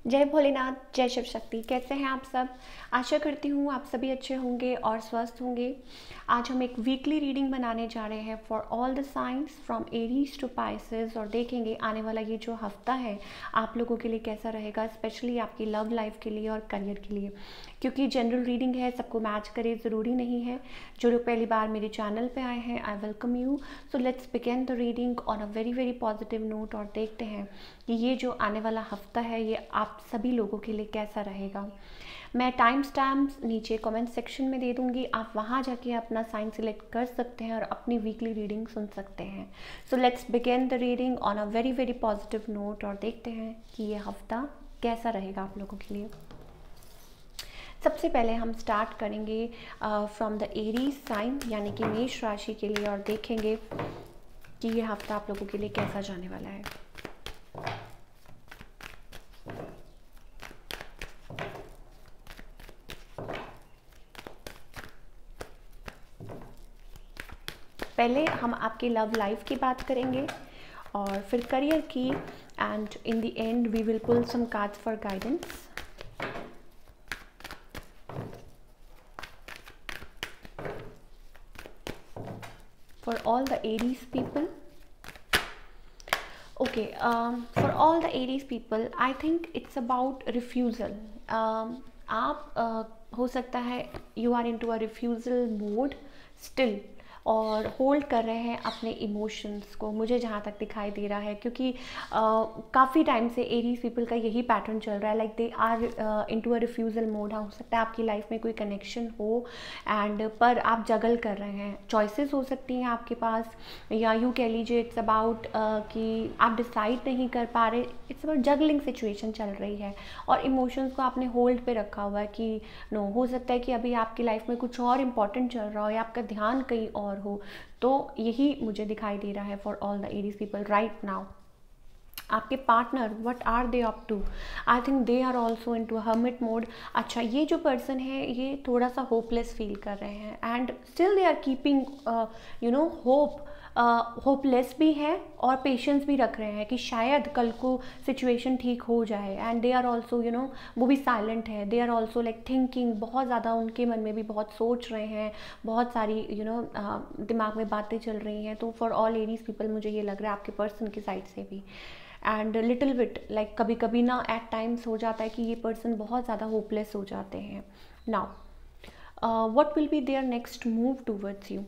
जय भोलेनाथ, जय शिव शक्ति। कैसे हैं आप सब? आशा करती हूँ आप सभी अच्छे होंगे और स्वस्थ होंगे। आज हम एक वीकली रीडिंग बनाने जा रहे हैं for all the signs from Aries to Pisces, और देखेंगे आने वाला ये जो हफ्ता है आप लोगों के लिए कैसा रहेगा, स्पेशली आपकी लव लाइफ के लिए और करियर के लिए। क्योंकि जनरल रीडिंग है, सबको मैच करे ज़रूरी नहीं है। जो लोग पहली बार मेरे चैनल पे आए हैं, I welcome you. So let's begin the reading on a very very positive note, और देखते हैं कि ये जो आने वाला हफ्ता है ये आप सभी लोगों के लिए कैसा रहेगा। मैं टाइम स्टैम्प्स नीचे कमेंट सेक्शन में दे दूंगी, आप वहाँ जाके अपना साइन सिलेक्ट कर सकते हैं और अपनी वीकली रीडिंग सुन सकते हैं। So let's begin the reading on a very very positive note, और देखते हैं कि ये हफ्ता कैसा रहेगा आप लोगों के लिए। सबसे पहले हम स्टार्ट करेंगे फ्रॉम द एरीज साइन, यानी कि मेष राशि के लिए, और देखेंगे कि ये हफ्ता आप लोगों के लिए कैसा जाने वाला है। पहले हम आपके लव लाइफ की बात करेंगे और फिर करियर की, and in the end we will pull some cards for guidance. For all the Aries people, okay, for all the Aries people, I think it's about refusal. आप हो सकता है you are into a refusal mode still, और hold कर रहे हैं अपने emotions को, मुझे जहाँ तक दिखाई दे रहा है। क्योंकि काफ़ी टाइम से एरीज पीपल का यही पैटर्न चल रहा है, like they are into a refusal mode. हो सकता है आपकी लाइफ में कोई कनेक्शन हो एंड पर आप जगल कर रहे हैं। चॉइसेस हो सकती हैं आपके पास, या यूँ कह लीजिए इट्स अबाउट कि आप डिसाइड नहीं कर पा रहे। इट्स अबाउट जगलिंग सिचुएशन चल रही है और इमोशंस को आपने होल्ड पे रखा हुआ है कि नो, हो सकता है कि अभी आपकी लाइफ में कुछ और इम्पॉर्टेंट चल रहा हो या आपका ध्यान कहीं और हो। तो यही मुझे दिखाई दे रहा है for all the Aries people right now. आपके partner what are they up to? I think they are also in to hermit mode. अच्छा, ये जो पर्सन है ये थोड़ा सा होपलेस फील कर रहे हैं and still they are keeping hope. Hopeless भी है और पेशेंस भी रख रहे हैं कि शायद कल को सिचुएशन ठीक हो जाए। एंड दे आर ऑल्सो वो भी साइलेंट है। They are also like thinking, बहुत ज़्यादा उनके मन में भी बहुत सोच रहे हैं, बहुत सारी दिमाग में बातें चल रही हैं। तो फॉर ऑल एरीज पीपल मुझे ये लग रहा है आपके पर्सन की साइड से भी। एंड लिटिल बिट लाइक कभी कभी ना एट टाइम्स हो जाता है कि ये पर्सन बहुत ज़्यादा होपलेस हो जाते हैं। Now what will be their next move towards you?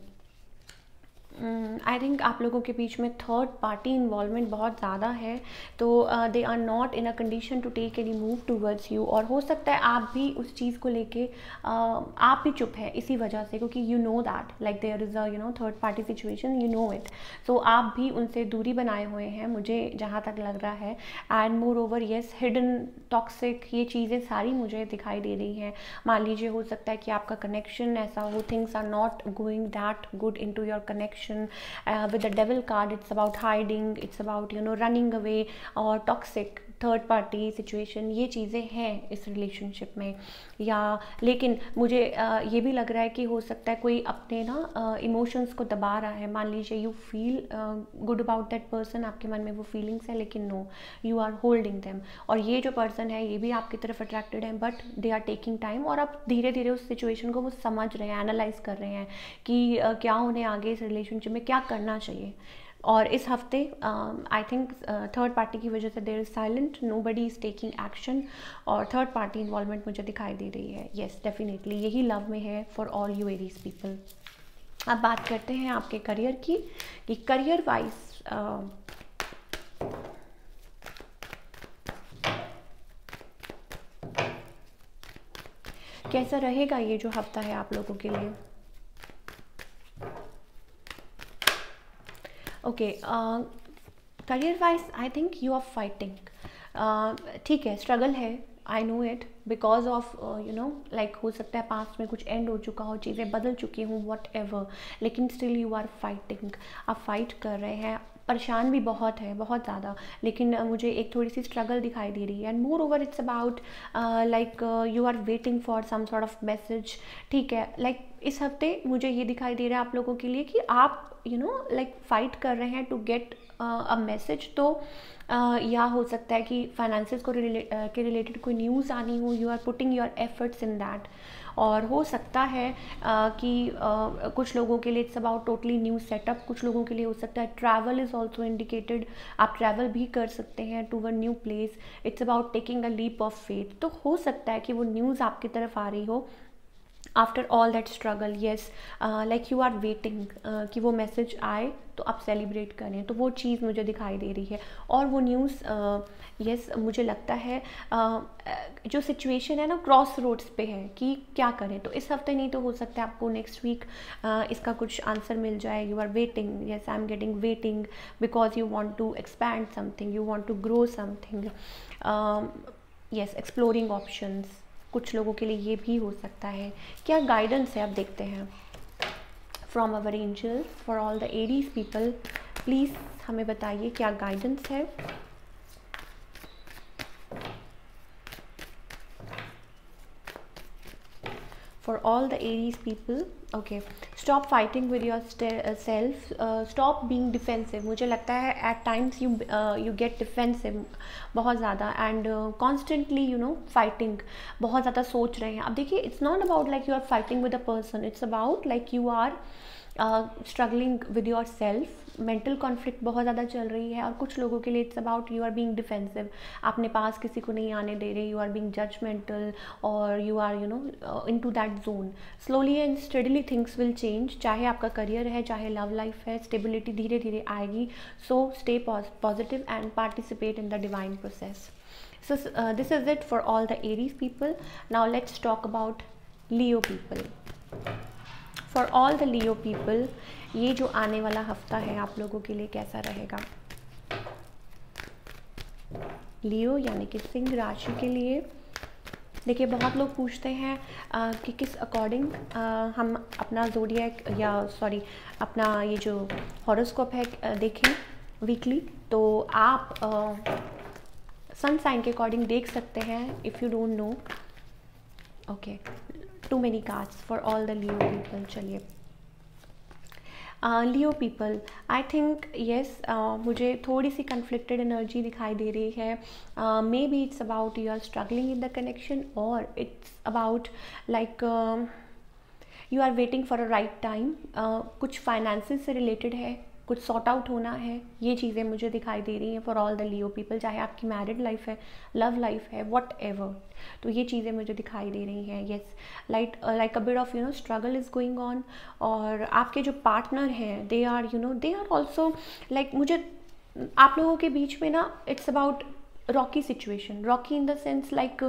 I think आप लोगों के बीच में थर्ड पार्टी इन्वॉल्वमेंट बहुत ज़्यादा है, तो they are not in a condition to take any move towards you. और हो सकता है आप भी उस चीज़ को लेके आप भी चुप है इसी वजह से, क्योंकि you know that like there is a third party situation, you know it. So आप भी उनसे दूरी बनाए हुए हैं, मुझे जहाँ तक लग रहा है। And more over yes, hidden toxic ये चीज़ें सारी मुझे दिखाई दे रही हैं। मान लीजिए हो सकता है कि आपका कनेक्शन ऐसा हो, things are not going that good in to your connection. With the devil card, it's about hiding, it's about running away or toxic third party situation, ये चीज़ें हैं इस रिलेशनशिप में। या लेकिन मुझे ये भी लग रहा है कि हो सकता है कोई अपने ना इमोशंस को दबा रहा है। मान लीजिए you feel good about that person, आपके मन में वो फीलिंग्स है, लेकिन no, you are holding them. और ये जो पर्सन है ये भी आपकी तरफ अट्रैक्टेड है, but they are taking time, और अब धीरे धीरे उस सिचुएशन को वो समझ रहे हैं, एनालाइज कर रहे हैं कि क्या उन्हें आगे इस रिलेशनशिप में क्या करना चाहिए। और इस हफ्ते आई थिंक थर्ड पार्टी की वजह से there is silent, nobody is taking action, और थर्ड पार्टी इन्वॉल्वमेंट मुझे दिखाई दे रही है। येस, डेफिनेटली यही लव में है for all you Aries people. अब बात करते हैं आपके करियर की कि करियर वाइज कैसा रहेगा ये जो हफ्ता है आप लोगों के लिए। Okay, career wise I think you are fighting. ठीक है, स्ट्रगल है, I know it, because of like हो सकता है पास्ट में कुछ एंड हो चुका हो, चीज़ें बदल चुकी हूँ, वट एवर, लेकिन स्टिल यू आर फाइटिंग। आप फाइट कर रहे हैं, परेशान भी बहुत है, बहुत ज़्यादा, लेकिन मुझे एक थोड़ी सी स्ट्रगल दिखाई दे रही है। And moreover it's about like you are waiting for some sort of message. ठीक है, लाइक इस हफ्ते मुझे ये दिखाई दे रहा है आप लोगों के लिए कि आप लाइक फाइट कर रहे हैं टू गेट अ मैसेज, तो या हो सकता है कि फाइनेंसेस को के रिलेटेड कोई न्यूज़ आनी हो, you are putting your efforts in that. और हो सकता है कि कुछ लोगों के लिए it's about totally new setup, कुछ लोगों के लिए हो सकता है ट्रैवल इज़ ऑल्सो इंडिकेटेड, आप ट्रैवल भी कर सकते हैं to one new place, it's about taking a leap of faith. तो हो सकता है कि वो न्यूज़ आपकी तरफ आ रही हो after all that struggle. Yes, like you are waiting कि वो मैसेज आए तो आप सेलिब्रेट करें, तो वो चीज़ मुझे दिखाई दे रही है। और वो न्यूज़ येस मुझे लगता है जो सिचुएशन है ना क्रॉस रोड्स पे है कि क्या करें, तो इस हफ्ते नहीं तो हो सकता है आपको नेक्स्ट वीक इसका कुछ आंसर मिल जाए। You are waiting, yes I am getting waiting because you want to expand something, you want to grow something, yes exploring options, कुछ लोगों के लिए ये भी हो सकता है। क्या गाइडेंस है, अब देखते हैं from our angels for all the Aries people. Please हमें बताइए क्या गाइडेंस है। For all the Aries people, okay, stop fighting with yourself, stop being defensive। मुझे लगता है at times you get defensive बहुत ज़्यादा and constantly fighting, बहुत ज़्यादा सोच रहे हैं। अब देखिए it's not about like you are fighting with a person, it's about like you are struggling with your self, mental conflict बहुत ज़्यादा चल रही है। और कुछ लोगों के लिए it's about you are being defensive, आपने पास किसी को नहीं आने दे रहे, यू आर बीइंग जजमेंटल और you are into that zone. Slowly and steadily things will change, चाहे आपका करियर है चाहे लव लाइफ है, स्टेबिलिटी धीरे धीरे आएगी। So stay positive and participate in the divine process. So this is it for all the Aries people. Now let's talk about Leo people. For all the Leo people, ये जो आने वाला हफ्ता है आप लोगों के लिए कैसा रहेगा। लियो यानी कि सिंह राशि के लिए देखिए, बहुत लोग पूछते हैं कि किस अकॉर्डिंग हम अपना ज़ोडिएक या सॉरी अपना ये जो हॉरोस्कोप है देखें वीकली। तो आप सन साइन के अकॉर्डिंग देख सकते हैं if you don't know. Okay, too many cards for all the Leo people. चलिए Leo people, I think yes मुझे थोड़ी सी कन्फ्लिक्टेड एनर्जी दिखाई दे रही है। Maybe it's about you are struggling in the connection और it's about like you are waiting for a right time. कुछ फाइनेंसेस से रिलेटेड है, कुछ सॉर्ट आउट होना है, ये चीज़ें मुझे दिखाई दे रही हैं for all the Leo people. चाहे आपकी मैरिड लाइफ है, लव लाइफ है, वट एवर, तो ये चीज़ें मुझे दिखाई दे रही हैं। Yes, like a bit of struggle is going on. और आपके जो पार्टनर हैं दे आर ऑल्सो लाइक, मुझे आप लोगों के बीच में ना it's about rocky situation, rocky in the sense like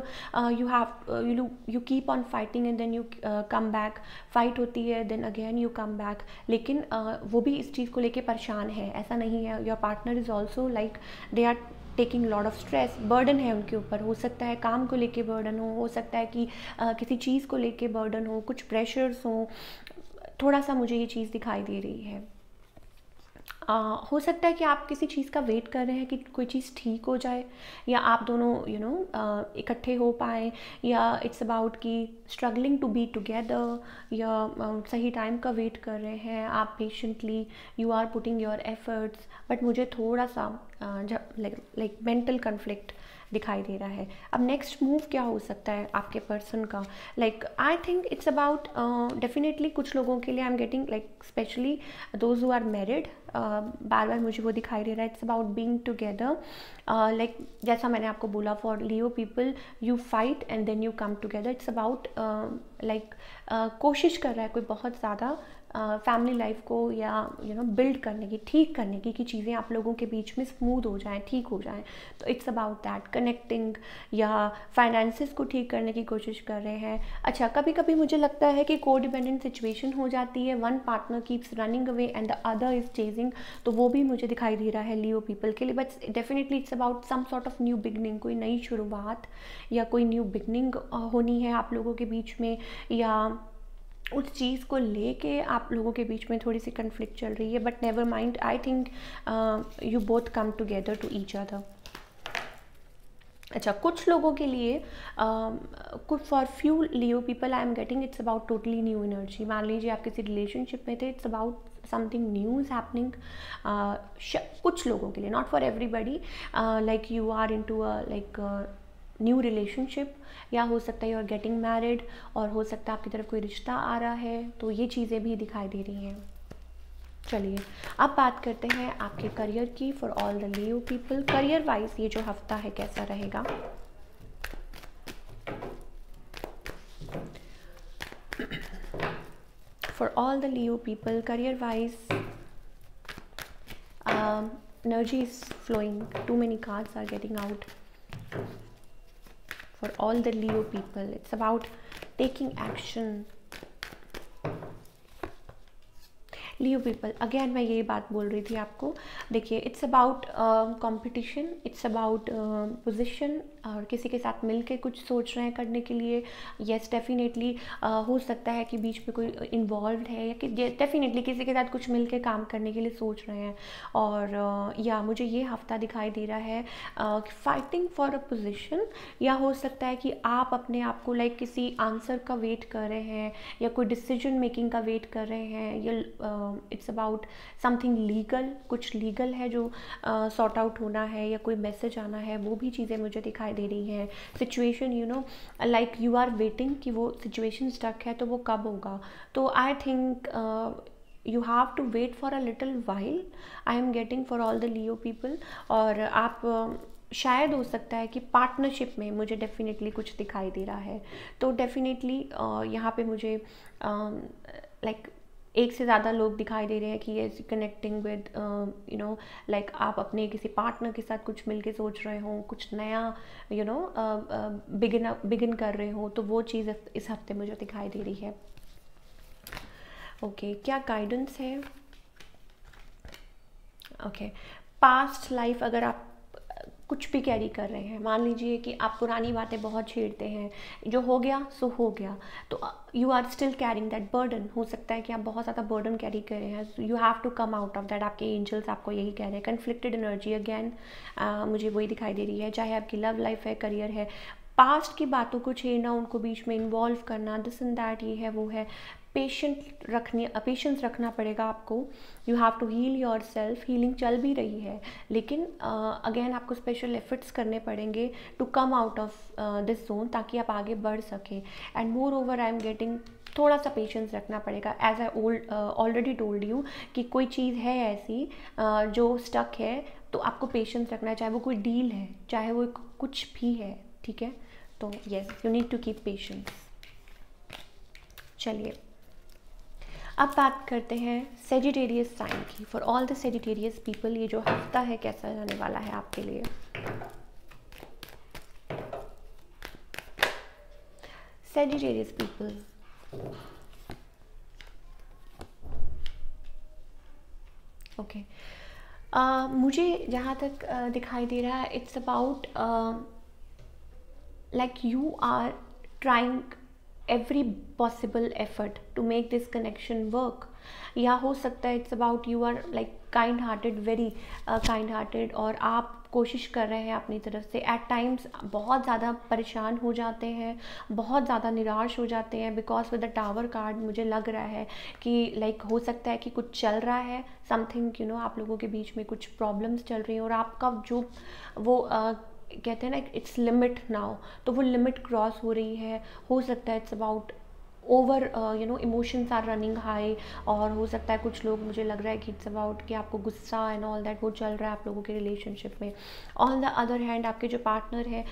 you keep on fighting and then you come back, fight होती है then again you come back, लेकिन वो भी इस चीज़ को लेके परेशान है, ऐसा नहीं है। your partner is also like they are taking lot of stress, burden है उनके ऊपर, हो सकता है काम को लेके बर्डन हो सकता है कि किसी चीज़ को लेके बर्डन हो, कुछ प्रेशर्स हो, थोड़ा सा मुझे ये चीज़ दिखाई दे रही है। हो सकता है कि आप किसी चीज़ का वेट कर रहे हैं कि कोई चीज़ ठीक हो जाए या आप दोनों इकट्ठे हो पाए, या इट्स अबाउट कि स्ट्रगलिंग टू बी टुगेदर, या सही टाइम का वेट कर रहे हैं आप patiently, you are putting your efforts. But मुझे थोड़ा सा लाइक मेंटल कन्फ्लिक्ट दिखाई दे रहा है। अब नेक्स्ट मूव क्या हो सकता है आपके पर्सन का, like I think it's about definitely कुछ लोगों के लिए I am getting like specially those who are married, बार बार मुझे वो दिखाई दे रहा है। It's about being together, like जैसा मैंने आपको बोला for Leo people you fight and then you come together. It's about like कोशिश कर रहा है कोई बहुत ज़्यादा फैमिली लाइफ को या बिल्ड करने की, ठीक करने की, कि चीज़ें आप लोगों के बीच में स्मूथ हो जाएं, ठीक हो जाएं। तो इट्स अबाउट दैट कनेक्टिंग, या फाइनेंसेस को ठीक करने की कोशिश कर रहे हैं। अच्छा, कभी कभी मुझे लगता है कि को डिपेंडेंट सिचुएशन हो जाती है, one partner keeps running away and the other is chasing, तो वो भी मुझे दिखाई दे रहा है लियो पीपल के लिए। But definitely it's about some sort of new beginning, कोई नई शुरुआत या कोई न्यू बिगनिंग होनी है आप लोगों के बीच में, या उस चीज़ को लेके आप लोगों के बीच में थोड़ी सी कन्फ्लिक्ट चल रही है। But never mind, I think you both come together to each other. अच्छा, कुछ लोगों के लिए कुछ for few Leo people I am getting it's about totally new energy. मान लीजिए आप किसी रिलेशनशिप में थे, it's about something new is happening कुछ लोगों के लिए, not for everybody. Like you are into a like new relationship, या हो सकता है यू आर गेटिंग मैरिड, और हो सकता है आपकी तरफ कोई रिश्ता आ रहा है, तो ये चीज़ें भी दिखाई दे रही हैं। चलिए अब बात करते हैं आपके करियर की for all the Leo people. Career wise ये जो हफ्ता है कैसा रहेगा? For all the Leo people career wise energy is flowing, too many cards are getting out. For all the Leo people, it's about taking action. Leo people, again मैं यही बात बोल रही थी आपको। देखिए, it's about competition, it's about position, और किसी के साथ मिल के कुछ सोच रहे हैं करने के लिए। येस डेफिनेटली हो सकता है कि बीच में कोई इन्वॉल्व है, या कि डेफिनेटली किसी के साथ कुछ मिल के काम करने के लिए सोच रहे हैं। और या मुझे ये हफ्ता दिखाई दे रहा है फाइटिंग फॉर अ पोजीशन, या हो सकता है कि आप अपने आप को लाइक किसी आंसर का वेट कर रहे हैं, या कोई डिसीजन मेकिंग का वेट कर रहे हैं, या इट्स अबाउट समथिंग लीगल, कुछ लीगल है जो सॉर्ट आउट होना है, या कोई मैसेज आना है, वो भी चीज़ें मुझे दिखाई दे रही हैं। Situation you know like you are waiting कि वो सिचुएशन स्टक है तो वो कब होगा। तो I think you have to wait for a little while, I am getting for all the Leo people. और आप शायद हो सकता है कि पार्टनरशिप में मुझे डेफिनेटली कुछ दिखाई दे रहा है। तो डेफिनेटली यहाँ पे मुझे लाइक एक से ज़्यादा लोग दिखाई दे रहे हैं कि ये connecting with you know like आप अपने किसी पार्टनर के साथ कुछ मिलके सोच रहे हो, कुछ नया यू नो बिगिन कर रहे हो, तो वो चीज़ इस हफ्ते मुझे दिखाई दे रही है। ओके, क्या गाइडेंस है? ओके, पास्ट लाइफ अगर आप कुछ भी कैरी कर रहे हैं, मान लीजिए कि आप पुरानी बातें बहुत छेड़ते हैं, जो हो गया सो हो गया, तो you are still carrying that burden. हो सकता है कि आप बहुत ज़्यादा बर्डन कैरी कर रहे हैं, you have to come out of that. आपके एंजल्स आपको यही कह रहे हैं। कन्फ्लिक्टेड एनर्जी अगेन मुझे वही दिखाई दे रही है, चाहे आपकी लव लाइफ है, करियर है, पास्ट की बातों को छेड़ना, उनको बीच में इन्वॉल्व करना, दिस एंड दैट, ये है वो है। पेशेंस रखना पड़ेगा आपको। You have to heal yourself. Healing चल भी रही है, लेकिन अगेन आपको स्पेशल एफर्ट्स करने पड़ेंगे to come out of this zone, ताकि आप आगे बढ़ सकें। And moreover I am getting थोड़ा सा पेशेंस रखना पड़ेगा। As I already told you कि कोई चीज़ है ऐसी जो स्टक है, तो आपको पेशेंस रखना है, चाहे वो कोई डील है, चाहे वो कुछ भी है, ठीक है। तो yes, you need to keep patience. चलिए अब बात करते हैं सेजिटेरियस साइन की। For all the Sagittarius people, ये जो हफ्ता है कैसा जाने वाला है आपके लिए? सेजिटेरियस पीपल, ओके, मुझे जहाँ तक दिखाई दे रहा है, it's about like you are trying every possible effort to make this connection work, या हो सकता है it's about you are like kind hearted, very kind hearted, और आप कोशिश कर रहे हैं अपनी तरफ से। एट टाइम्स बहुत ज़्यादा परेशान हो जाते हैं, बहुत ज़्यादा निराश हो जाते हैं, because with the tower card मुझे लग रहा है कि लाइक हो सकता है कि कुछ चल रहा है, समथिंग यू नो आप लोगों के बीच में कुछ प्रॉब्लम्स चल रही हैं, और आपका जो वो कहते हैं ना इट्स लिमिट नाउ, तो वो लिमिट क्रॉस हो रही है। हो सकता है it's about over you know emotions are running high, और हो सकता है कुछ लोग, मुझे लग रहा है कि इट्स अबाउट कि आपको गुस्सा एंड ऑल दैट वो चल रहा है आप लोगों के रिलेशनशिप में। ऑन द अदर हैंड आपके जो पार्टनर है,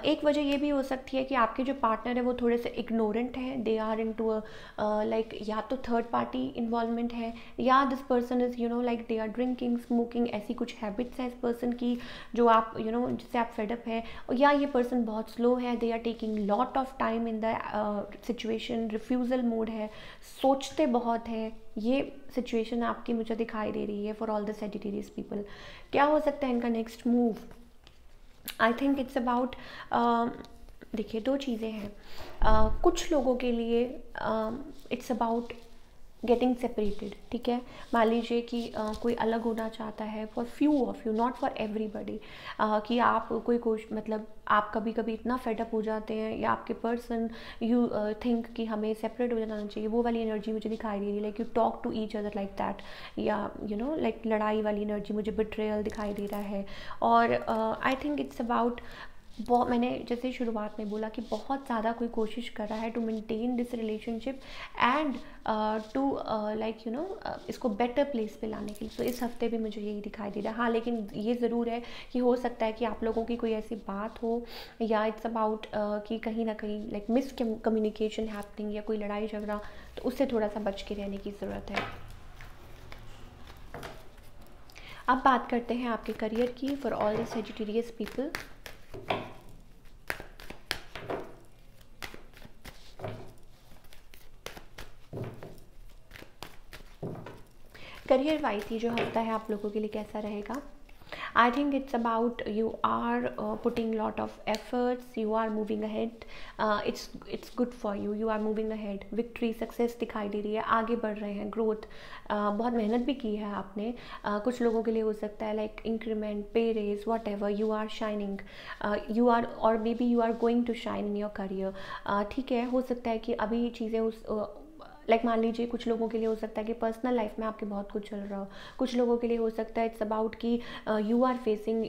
एक वजह ये भी हो सकती है कि आपके जो पार्टनर है वो थोड़े से इग्नोरेंट हैं, they are into like या तो थर्ड पार्टी इन्वॉल्वमेंट है, या this person is you know like they are drinking, smoking, ऐसी कुछ हैबिट्स हैं इस पर्सन की जो आप यू नो जिससे आप फेडअप है, या ये पर्सन बहुत स्लो है, they are taking lot of time in the situation, refusal mode है, सोचते बहुत है, ये सिचुएशन आपकी मुझे दिखाई दे रही है for all the Sagittarius people. क्या हो सकता है इनका next move? I think it's about देखिए दो चीज़ें हैं। कुछ लोगों के लिए इट्स अबाउट गेटिंग सेपरेटेड, ठीक है। मान लीजिए कि कोई अलग होना चाहता है, for few of you, not for everybody, कि आप मतलब आप कभी कभी इतना फेडअप हो जाते हैं, या आपके पर्सन यू थिंक कि हमें सेपरेट हो जाना चाहिए, वो वाली एनर्जी मुझे दिखाई दे रही है, like you talk to each other like that, या लाइक लड़ाई वाली एनर्जी, मुझे बिट्रेयल दिखाई दे रहा है। और आई थिंक इट्स अबाउट, मैंने जैसे शुरुआत में बोला कि बहुत ज़्यादा कोई कोशिश कर रहा है to maintain this relationship and to इसको बेटर प्लेस पे लाने के लिए। तो इस हफ्ते भी मुझे यही दिखाई दे रहा है। हाँ, लेकिन ये ज़रूर है कि हो सकता है कि आप लोगों की कोई ऐसी बात हो, या इट्स अबाउट कि कहीं ना कहीं लाइक मिस कम्युनिकेशन हैपनिंग, या कोई लड़ाई झगड़ा, तो उससे थोड़ा सा बच के रहने की ज़रूरत है। अब बात करते हैं आपके करियर की, for all the Sagittarius people. Career wise ये जो हफ्ता है आप लोगों के लिए कैसा रहेगा? I think it's about you are putting lot of efforts, you are moving ahead, it's good for you, you are moving ahead, victory, success दिखाई दे रही है, आगे बढ़ रहे हैं, ग्रोथ, बहुत मेहनत भी की है आपने। कुछ लोगों के लिए हो सकता है like increment, pay raise, whatever, you are shining, you are, और maybe you are going to shine in your career, ठीक है। हो सकता है कि अभी चीज़ें उस लाइक मान लीजिए कुछ लोगों के लिए हो सकता है कि पर्सनल लाइफ में आपके बहुत कुछ चल रहा हो, कुछ लोगों के लिए हो सकता है इट्स अबाउट कि you are facing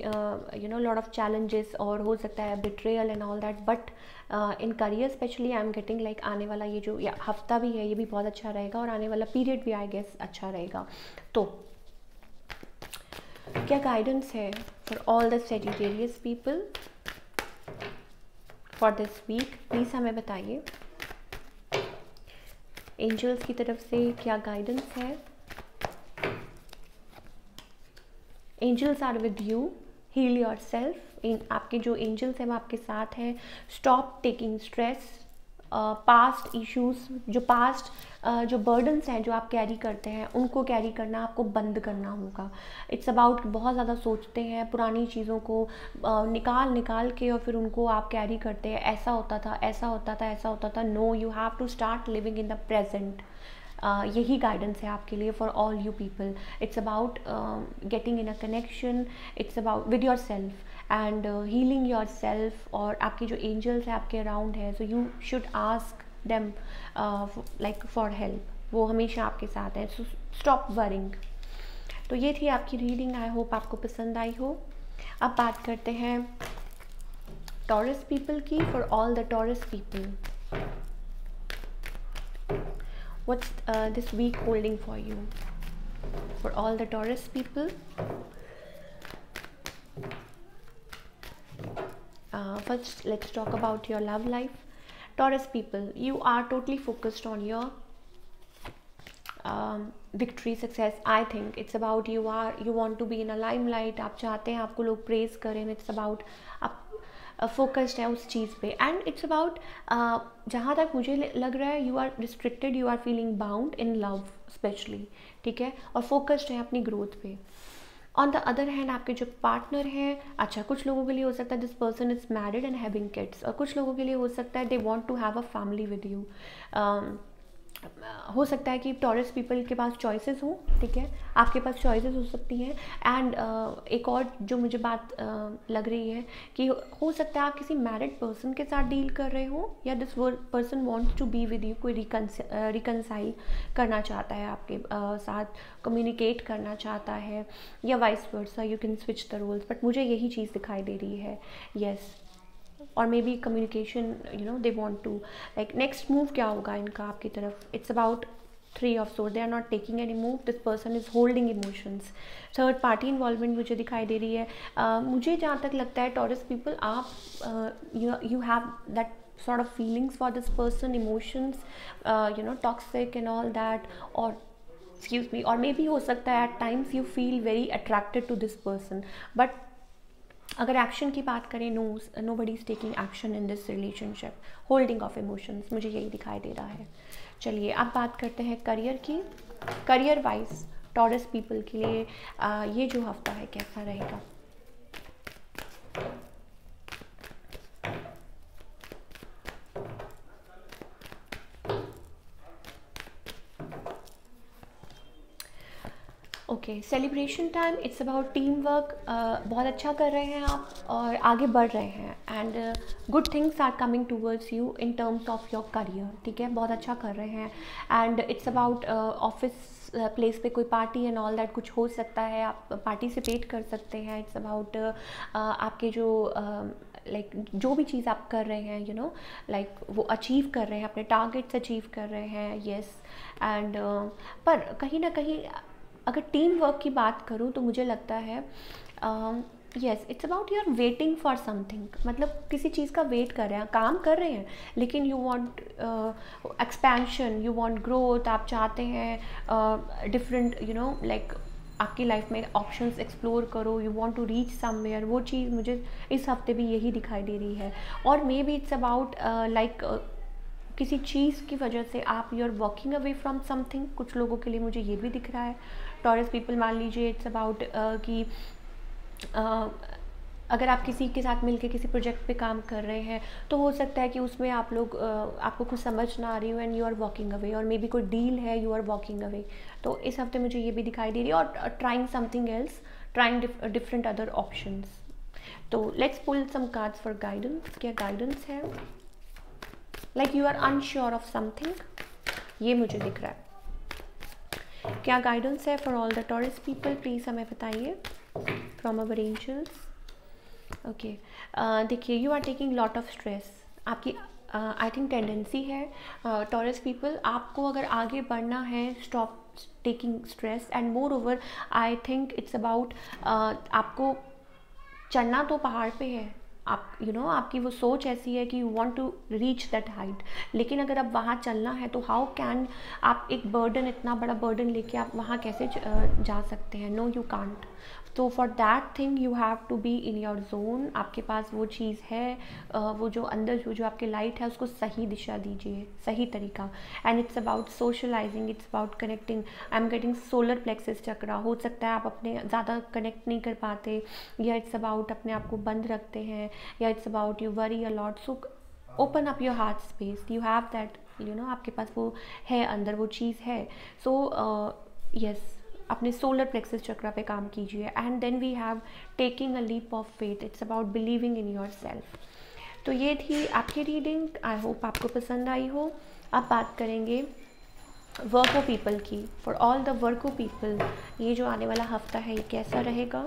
lot of challenges, और हो सकता है betrayal and all that, but in career specially I am getting like आने वाला ये जो हफ्ता भी है ये भी बहुत अच्छा रहेगा, और आने वाला पीरियड भी आई गेस अच्छा रहेगा। तो क्या गाइडेंस है for all the Sagittarius people for this week, please हमें बताइए। एंजल्स की तरफ से क्या गाइडेंस है? Angels are with you, heal yourself. आपके जो एंजल्स हैं वो आपके साथ हैं। Stop taking stress, past issues, जो पास्ट जो बर्डन्स हैं जो आप कैरी करते हैं, उनको कैरी करना आपको बंद करना होगा। इट्स अबाउट बहुत ज़्यादा सोचते हैं पुरानी चीज़ों को, निकाल के और फिर उनको आप कैरी करते हैं, ऐसा होता था, ऐसा होता था, ऐसा होता था। No, you have to start living in the present. यही गाइडेंस है आपके लिए for all you people. It's about getting in a connection, it's about with your self and healing yourself. और आपके जो एंजल्स हैं आपके अराउंड है, so you should ask them like for help, वो हमेशा आपके साथ हैं। So stop worrying. तो ये थी आपकी रीडिंग, आई होप आपको पसंद आई हो। अब बात करते हैं टॉरस पीपल की, for all the Taurus people, what's this week holding for you? For all the Taurus people, first let's talk about your love life. Taurus people, you are totally focused on your victory, success. I think it's about you want to be in a limelight. आप चाहते हैं आपको लोग praise करें। It's about आप focused है उस चीज़ पे, एंड इट्स अबाउट जहाँ तक मुझे लग रहा है you are restricted, you are feeling bound in love specially, ठीक है, और फोकस्ड है अपनी ग्रोथ पे। ऑन द अदर हैंड आपके जो पार्टनर हैं, अच्छा कुछ लोगों के लिए हो सकता है this person is married and having kids, और कुछ लोगों के लिए हो सकता है they want to have a family with you. हो सकता है कि टॉरस पीपल के पास चॉइसेस हों, ठीक है, आपके पास चॉइसेस हो सकती हैं। एंड एक और जो मुझे बात लग रही है कि हो सकता है आप किसी मैरिड पर्सन के साथ डील कर रहे हो, या this person wants to be with you, कोई रिकनसाइल करना चाहता है आपके साथ, कम्युनिकेट करना चाहता है, या vice versa, you can switch the roles, but मुझे यही चीज़ दिखाई दे रही है। येस, और maybe communication, they want to like next move क्या होगा इनका आपकी तरफ। It's about 3 of swords, they are not taking any move, this person is holding emotions. Third party involvement मुझे दिखाई दे रही है। मुझे जहाँ तक लगता है टॉरस पीपल, आप you have that sort of feelings for this person, emotions, toxic and all that, or excuse me, or maybe हो सकता है at times you feel very attracted to this person, but अगर action की बात करें, nobody is taking action in this relationship, holding of emotions, मुझे यही दिखाई दे रहा है। चलिए अब बात करते हैं करियर की। करियर वाइज टॉरस पीपल के लिए ये जो हफ्ता है कैसा रहेगा? Okay, celebration time, it's about team work. बहुत अच्छा कर रहे हैं आप और आगे बढ़ रहे हैं, and good things are coming towards you in terms of your career, ठीक है, बहुत अच्छा कर रहे हैं। And it's about office place पे कोई पार्टी एंड ऑल दैट कुछ हो सकता है, आप पार्टिसिपेट कर सकते हैं। इट्स अबाउट आपके जो लाइक जो भी चीज़ आप कर रहे हैं, यू नो, लाइक वो अचीव कर रहे हैं, अपने टारगेट्स अचीव कर रहे हैं, येस। एंड पर कहीं ना कहीं अगर टीम वर्क की बात करूँ तो मुझे लगता है yes, it's about you are waiting for something, मतलब किसी चीज़ का वेट कर रहे हैं, काम कर रहे हैं, लेकिन you want expansion, you want growth, आप चाहते हैं डिफरेंट, यू नो, लाइक आपकी लाइफ में ऑप्शंस एक्सप्लोर करो, you want to reach somewhere. वो चीज़ मुझे इस हफ्ते भी यही दिखाई दे रही है। और maybe it's about like किसी चीज़ की वजह से आप you are working away from something. कुछ लोगों के लिए मुझे ये भी दिख रहा है, टॉरस पीपल, मान लीजिए इट्स अबाउट कि अगर आप किसी के साथ मिलके किसी प्रोजेक्ट पे काम कर रहे हैं तो हो सकता है कि उसमें आप लोग आपको कुछ समझ ना आ रही हो and you are walking away, और मे बी कोई डील है, यू आर वॉकिंग अवे। तो इस हफ्ते मुझे ये भी दिखाई दे रही है, और trying something else, trying different other options. तो let's pull some cards for guidance. क्या गाइडेंस है? Like you are unsure of something, ये मुझे दिख रहा है। क्या गाइडेंस है for all the Taurus people, please हमें बताइए फ्रॉम अवर एंजल्स। ओके, देखिए, you are taking lot of stress, आपकी आई थिंक टेंडेंसी है टॉरस पीपल, आपको अगर आगे बढ़ना है, stop taking stress. And moreover I think it's about आपको चढ़ना तो पहाड़ पे है, आप यू नो आपकी वो सोच ऐसी है कि you want to reach that height, लेकिन अगर अब वहाँ चलना है तो हाउ कैन आप एक बर्डन, इतना बड़ा बर्डन लेके आप वहाँ कैसे जा सकते हैं? No, you can't. तो for that thing you have to be in your zone. आपके पास वो चीज़ है, वो जो अंदर जो आपके लाइट है उसको सही दिशा दीजिए, सही तरीका। And it's about socializing, it's about connecting. I am getting solar plexus chakra, हो सकता है आप अपने ज़्यादा कनेक्ट नहीं कर पाते, या इट्स अबाउट अपने आप को बंद रखते हैं, या it's about you worry a lot. So open up your heart space, you have that, you know, आपके पास वो है, अंदर वो चीज़ है। सो यस, अपने सोलर प्लेक्सिस चक्रा पे काम कीजिए। And then we have taking a leap of faith, it's about believing in yourself. तो ये थी आपकी रीडिंग, आई होप आपको पसंद आई हो। अब बात करेंगे वर्को पीपल की। For all the Virgo people, ये जो आने वाला हफ्ता है ये कैसा रहेगा?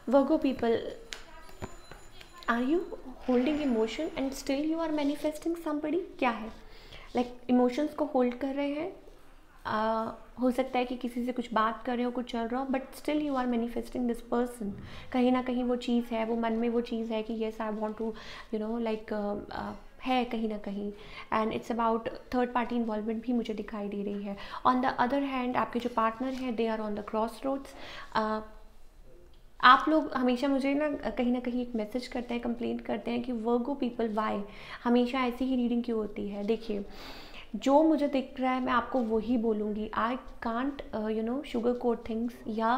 Virgo people, are you holding emotion and still you are manifesting somebody? क्या है? लाइक इमोशंस को होल्ड कर रहे हैं, हो सकता है कि किसी से कुछ बात कर रहे हो, कुछ चल रहा हो, but still you are manifesting this person. कहीं ना कहीं वो चीज़ है, वो मन में वो चीज़ है कि yes I want to, you know, like है कहीं ना कहीं। And it's about third party involvement भी मुझे दिखाई दे रही है। ऑन द अदर हैंड, आपके जो पार्टनर हैं they are on the cross roads. आप लोग हमेशा मुझे ना कहीं एक मैसेज करते हैं, कंप्लेंट करते हैं कि वर्गो पीपल वाई हमेशा ऐसी ही रीडिंग क्यों होती है। देखिए, जो मुझे दिख रहा है मैं आपको वही बोलूँगी। I can't you know sugar coat things, या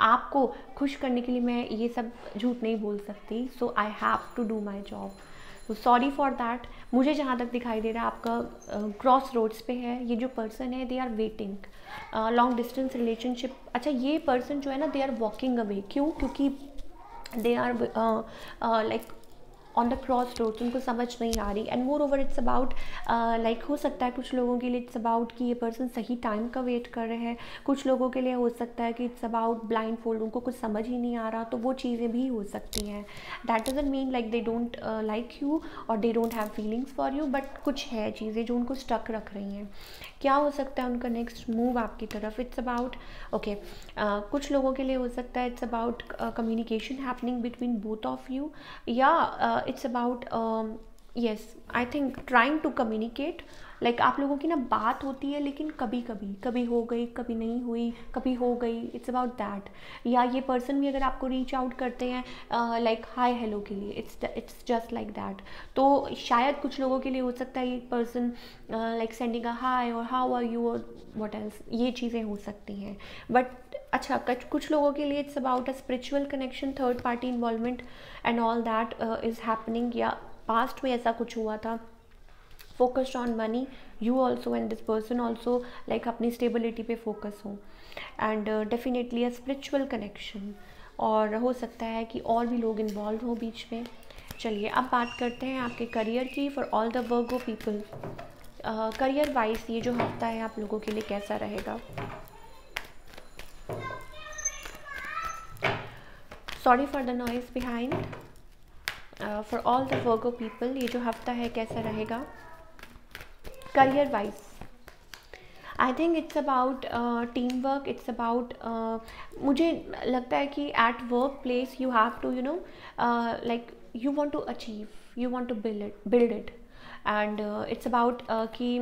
आपको खुश करने के लिए मैं ये सब झूठ नहीं बोल सकती। So I have to do my job, तो सॉरी फॉर दैट। मुझे जहाँ तक दिखाई दे रहा है आपका क्रॉस रोड्स पे है, ये जो पर्सन है they are waiting, long distance relationship. अच्छा, ये पर्सन जो है ना दे आर वॉकिंग अवे, क्यों? क्योंकि they are like on the cross roads, उनको समझ नहीं आ रही। And moreover it's about like हो सकता है कुछ लोगों के लिए इट्स अबाउट कि ये पर्सन सही टाइम का वेट कर रहे हैं, कुछ लोगों के लिए हो सकता है कि इट्स अबाउट ब्लाइंड फोल्ड, उनको कुछ समझ ही नहीं आ रहा, तो वो चीज़ें भी हो सकती हैं। That doesn't mean like they don't like you और they don't have feelings for you, but कुछ है चीज़ें जो उनको स्टक रख रही हैं। क्या हो सकता है उनका नेक्स्ट मूव आपकी तरफ? इट्स अबाउट ओके, कुछ लोगों के लिए हो सकता है it's about communication happening between both of you, या it's about yes, I think trying to communicate, like आप लोगों की ना बात होती है लेकिन कभी कभी, कभी हो गई, कभी नहीं हुई, कभी हो गई, इट्स अबाउट दैट। या ये पर्सन भी अगर आपको रीच आउट करते हैं लाइक हाय हेलो के लिए, इट्स जस्ट लाइक दैट। तो शायद कुछ लोगों के लिए हो सकता है ये पर्सन लाइक सेंडिंग अ हाय और हाउ आर यू और व्हाट एल्स, ये चीज़ें हो सकती हैं। बट अच्छा, कुछ लोगों के लिए it's about a spiritual connection, third party involvement and all that is happening, या पास्ट में ऐसा कुछ हुआ था। Focused on money, you also and this person also, like अपनी स्टेबिलिटी पे फोकस हो, and definitely a spiritual connection, और हो सकता है कि और भी लोग इन्वॉल्व हो बीच में। चलिए अब बात करते हैं आपके करियर की for all the Virgo people. Career wise ये जो हफ्ता है आप लोगों के लिए कैसा रहेगा? Sorry for the noise behind. For all the Virgo people ये जो हफ्ता है कैसा रहेगा career wise? I think it's about team work, it's about मुझे लगता है कि at work place you have to like you want to achieve, you want to build it, and it's about कि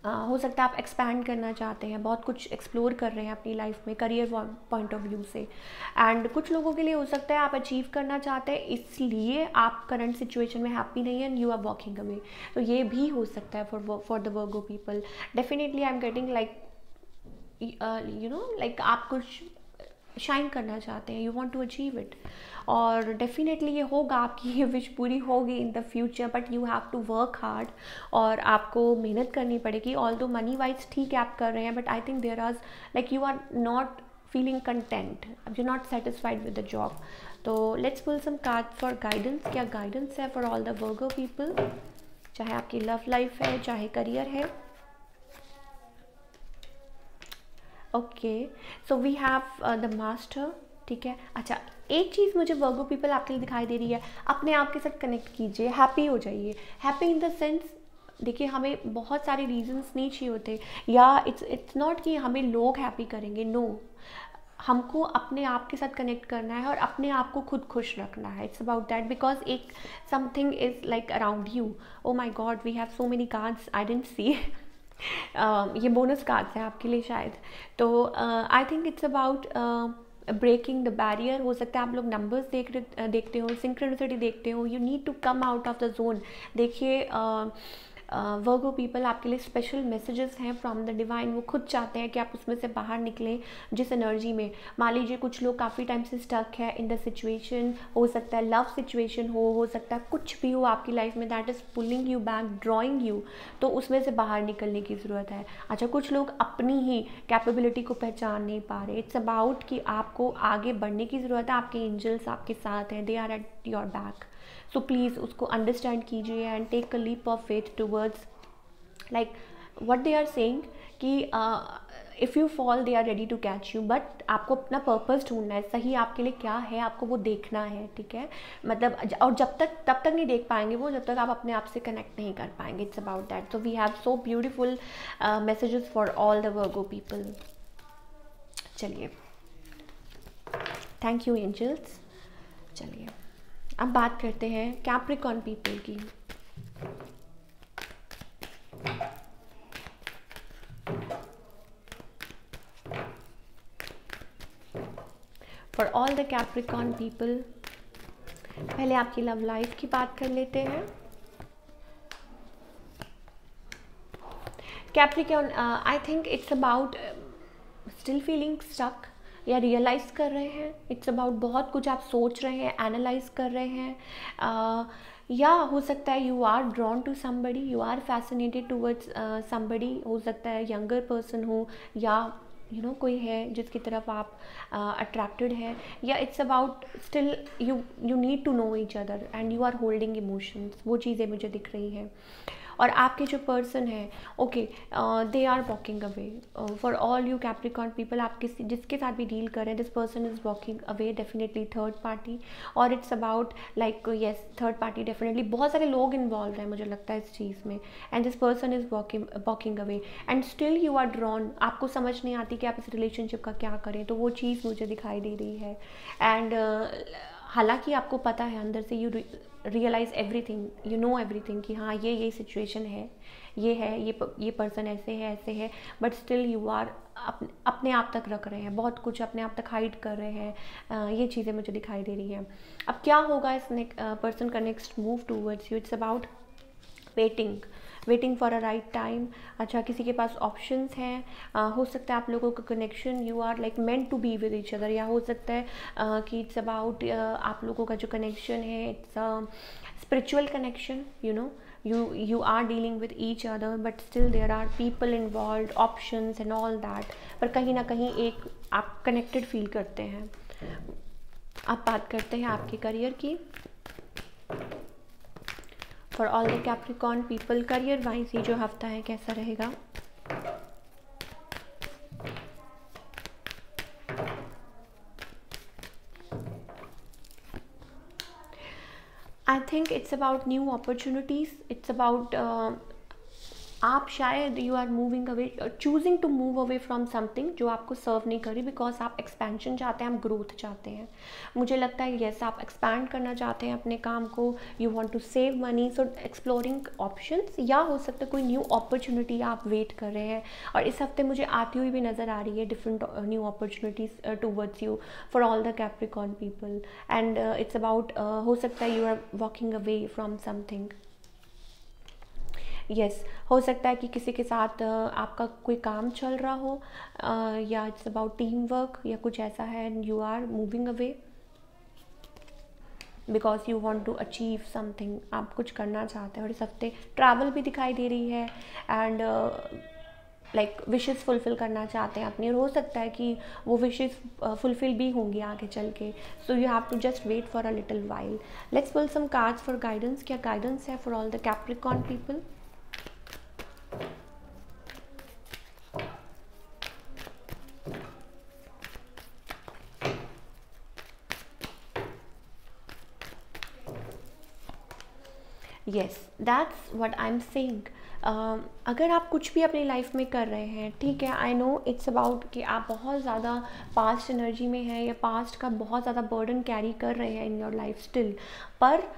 हो सकता है आप एक्सपैंड करना चाहते हैं, बहुत कुछ एक्सप्लोर कर रहे हैं अपनी लाइफ में करियर पॉइंट ऑफ व्यू से, एंड कुछ लोगों के लिए हो सकता है आप अचीव करना चाहते हैं इसलिए आप करंट सिचुएशन में हैप्पी नहीं है and you are walking away. तो ये भी हो सकता है for the Virgo people. Definitely I am getting like like आप कुछ शाइन करना चाहते हैं, you want to achieve it, और डेफिनेटली ये होगा, आपकी ये विश पूरी होगी in the future, but you have to work hard, और आपको मेहनत करनी पड़ेगी। ऑल दो मनी वाइज ठीक है आप कर रहे हैं, but I think there are like you are not feeling content, you not satisfied with the job. तो let's pull some card for guidance. क्या गाइडेंस है for all the Virgo people, चाहे आपकी लव लाइफ है चाहे career है? Okay, so we have the master, ठीक है। अच्छा, एक चीज़ मुझे वर्गो पीपल आपके लिए दिखाई दे रही है, अपने आप के साथ कनेक्ट कीजिए, हैप्पी हो जाइए। हैप्पी इन द सेंस, देखिए हमें बहुत सारे रीजंस नहीं चाहिए होते, या इट्स नॉट कि हमें लोग हैप्पी करेंगे, नो, हमको अपने आप के साथ कनेक्ट करना है और अपने आप को खुद खुश रखना है। इट्स अबाउट दैट, बिकॉज एक something is like around you. Oh my god, we have so many cards, I don't see ये बोनस कार्ड्स हैं आपके लिए शायद। तो I think it's about breaking the barrier. हो सकता है आप लोग नंबर्स देखते हो, सिंक्रोनिसिटी देखते हो, you need to come out of the zone. देखिए वर्गो पीपल, आपके लिए स्पेशल मैसेजेस हैं फ्रॉम द डिवाइन, वो खुद चाहते हैं कि आप उसमें से बाहर निकलें जिस एनर्जी में। मान लीजिए कुछ लोग काफ़ी टाइम से स्टक है इन द सिचुएशन, हो सकता है लव सिचुएशन हो सकता है कुछ भी हो आपकी लाइफ में that is pulling you back, drawing you, तो उसमें से बाहर निकलने की ज़रूरत है। अच्छा, कुछ लोग अपनी ही कैपेबिलिटी को पहचान नहीं पा रहे। इट्स अबाउट कि आपको आगे बढ़ने की ज़रूरत है, आपके एंजल्स आपके साथ हैं, they are at your back. So please उसको अंडरस्टैंड कीजिए and take a leap of faith towards like what they are saying कि if you fall they are ready to catch you, but आपको अपना purpose ढूंढना है, सही आपके लिए क्या है आपको वो देखना है, ठीक है। मतलब और तब तक नहीं देख पाएंगे वो जब तक आप अपने आप से कनेक्ट नहीं कर पाएंगे। It's about that. So we have so beautiful messages for all the Virgo people. चलिए, थैंक यू एंजल्स। चलिए अब बात करते हैं कैप्रिकॉर्न पीपल की। For all the Capricorn people, पहले आपकी लव लाइफ की बात कर लेते हैं। Capricorn, I think it's about still feeling stuck, या रियलाइज़ कर रहे हैं। इट्स अबाउट बहुत कुछ आप सोच रहे हैं, एनालाइज कर रहे हैं, या हो सकता है you are drawn to somebody, you are fascinated towards somebody. हो सकता है यंगर पर्सन हो, या कोई है जिसकी तरफ आप अट्रैक्टेड है, या it's about still you need to know each other and you are holding emotions. वो चीज़ें मुझे दिख रही हैं। और आपके जो पर्सन है, okay, they are walking away. For all you Capricorn people, आप जिसके साथ भी डील कर रहे हैं, this person is walking away, definitely third party. और it's about like yes, third party definitely, बहुत सारे लोग इन्वॉल्व हैं मुझे लगता है इस चीज़ में, and this person is walking away and still you are drawn. आपको समझ नहीं आती कि आप इस रिलेशनशिप का क्या करें, तो वो चीज़ मुझे दिखाई दे रही है। एंड हालांकि आपको पता है अंदर से, you realise everything, you know everything कि हाँ ये सिचुएशन है, ये पर्सन ऐसे है, बट स्टिल यू आर अपने आप तक रख रहे हैं, बहुत कुछ अपने आप तक हाइड कर रहे हैं। ये चीज़ें मुझे दिखाई दे रही हैं। अब क्या होगा इस पर्सन का next move towards you? It's about waiting for a right time. अच्छा, किसी के पास ऑप्शंस हैं, हो सकता है आप लोगों का connection, you are like meant to be with each other, या हो सकता है कि इट्स अबाउट आप लोगों का जो कनेक्शन है it's spiritual connection, you know, you are dealing with each other but still there are people involved, options and all that, पर कहीं ना कहीं एक आप कनेक्टेड फील करते हैं। अब बात करते हैं आपके करियर की। For all the Capricorn people, career wise ये जो हफ्ता है कैसा रहेगा? I think it's about new opportunities, it's about आप शायद you are moving away, choosing to move away from something जो आपको सर्व नहीं करी, बिकॉज आप एक्सपेंशन चाहते हैं, आप ग्रोथ चाहते हैं। मुझे लगता है यस, आप एक्सपैंड करना चाहते हैं अपने काम को, you want to save money, so exploring options, या हो सकता है कोई न्यू अपॉर्चुनिटी आप वेट कर रहे हैं और इस हफ्ते मुझे आती हुई भी नज़र आ रही है different new opportunities towards you for all the Capricorn people. And it's about हो सकता है you are walking away from something. Yes, हो सकता है कि किसी के साथ आपका कोई काम चल रहा हो, या इट्स अबाउट टीम वर्क या कुछ ऐसा है, and you are moving away because you want to achieve something, आप कुछ करना चाहते हैं। और इस हफ्ते ट्रैवल भी दिखाई दे रही है, एंड लाइक विशेज़ फुलफ़िल करना चाहते हैं अपनी, और हो सकता है कि वो विशेज़ फुलफ़िल भी होंगी आगे चल के। So you have to just wait for a little while. Let's pull some cards for guidance. क्या गाइडेंस है for all the Capricorn people? Yes, that's what I am saying. अगर आप कुछ भी अपनी लाइफ में कर रहे हैं, ठीक है, आई नो इट्स अबाउट कि आप बहुत ज़्यादा पास्ट एनर्जी में हैं या पास्ट का बहुत ज़्यादा बर्डन कैरी कर रहे हैं इन योर लाइफ स्टिल, पर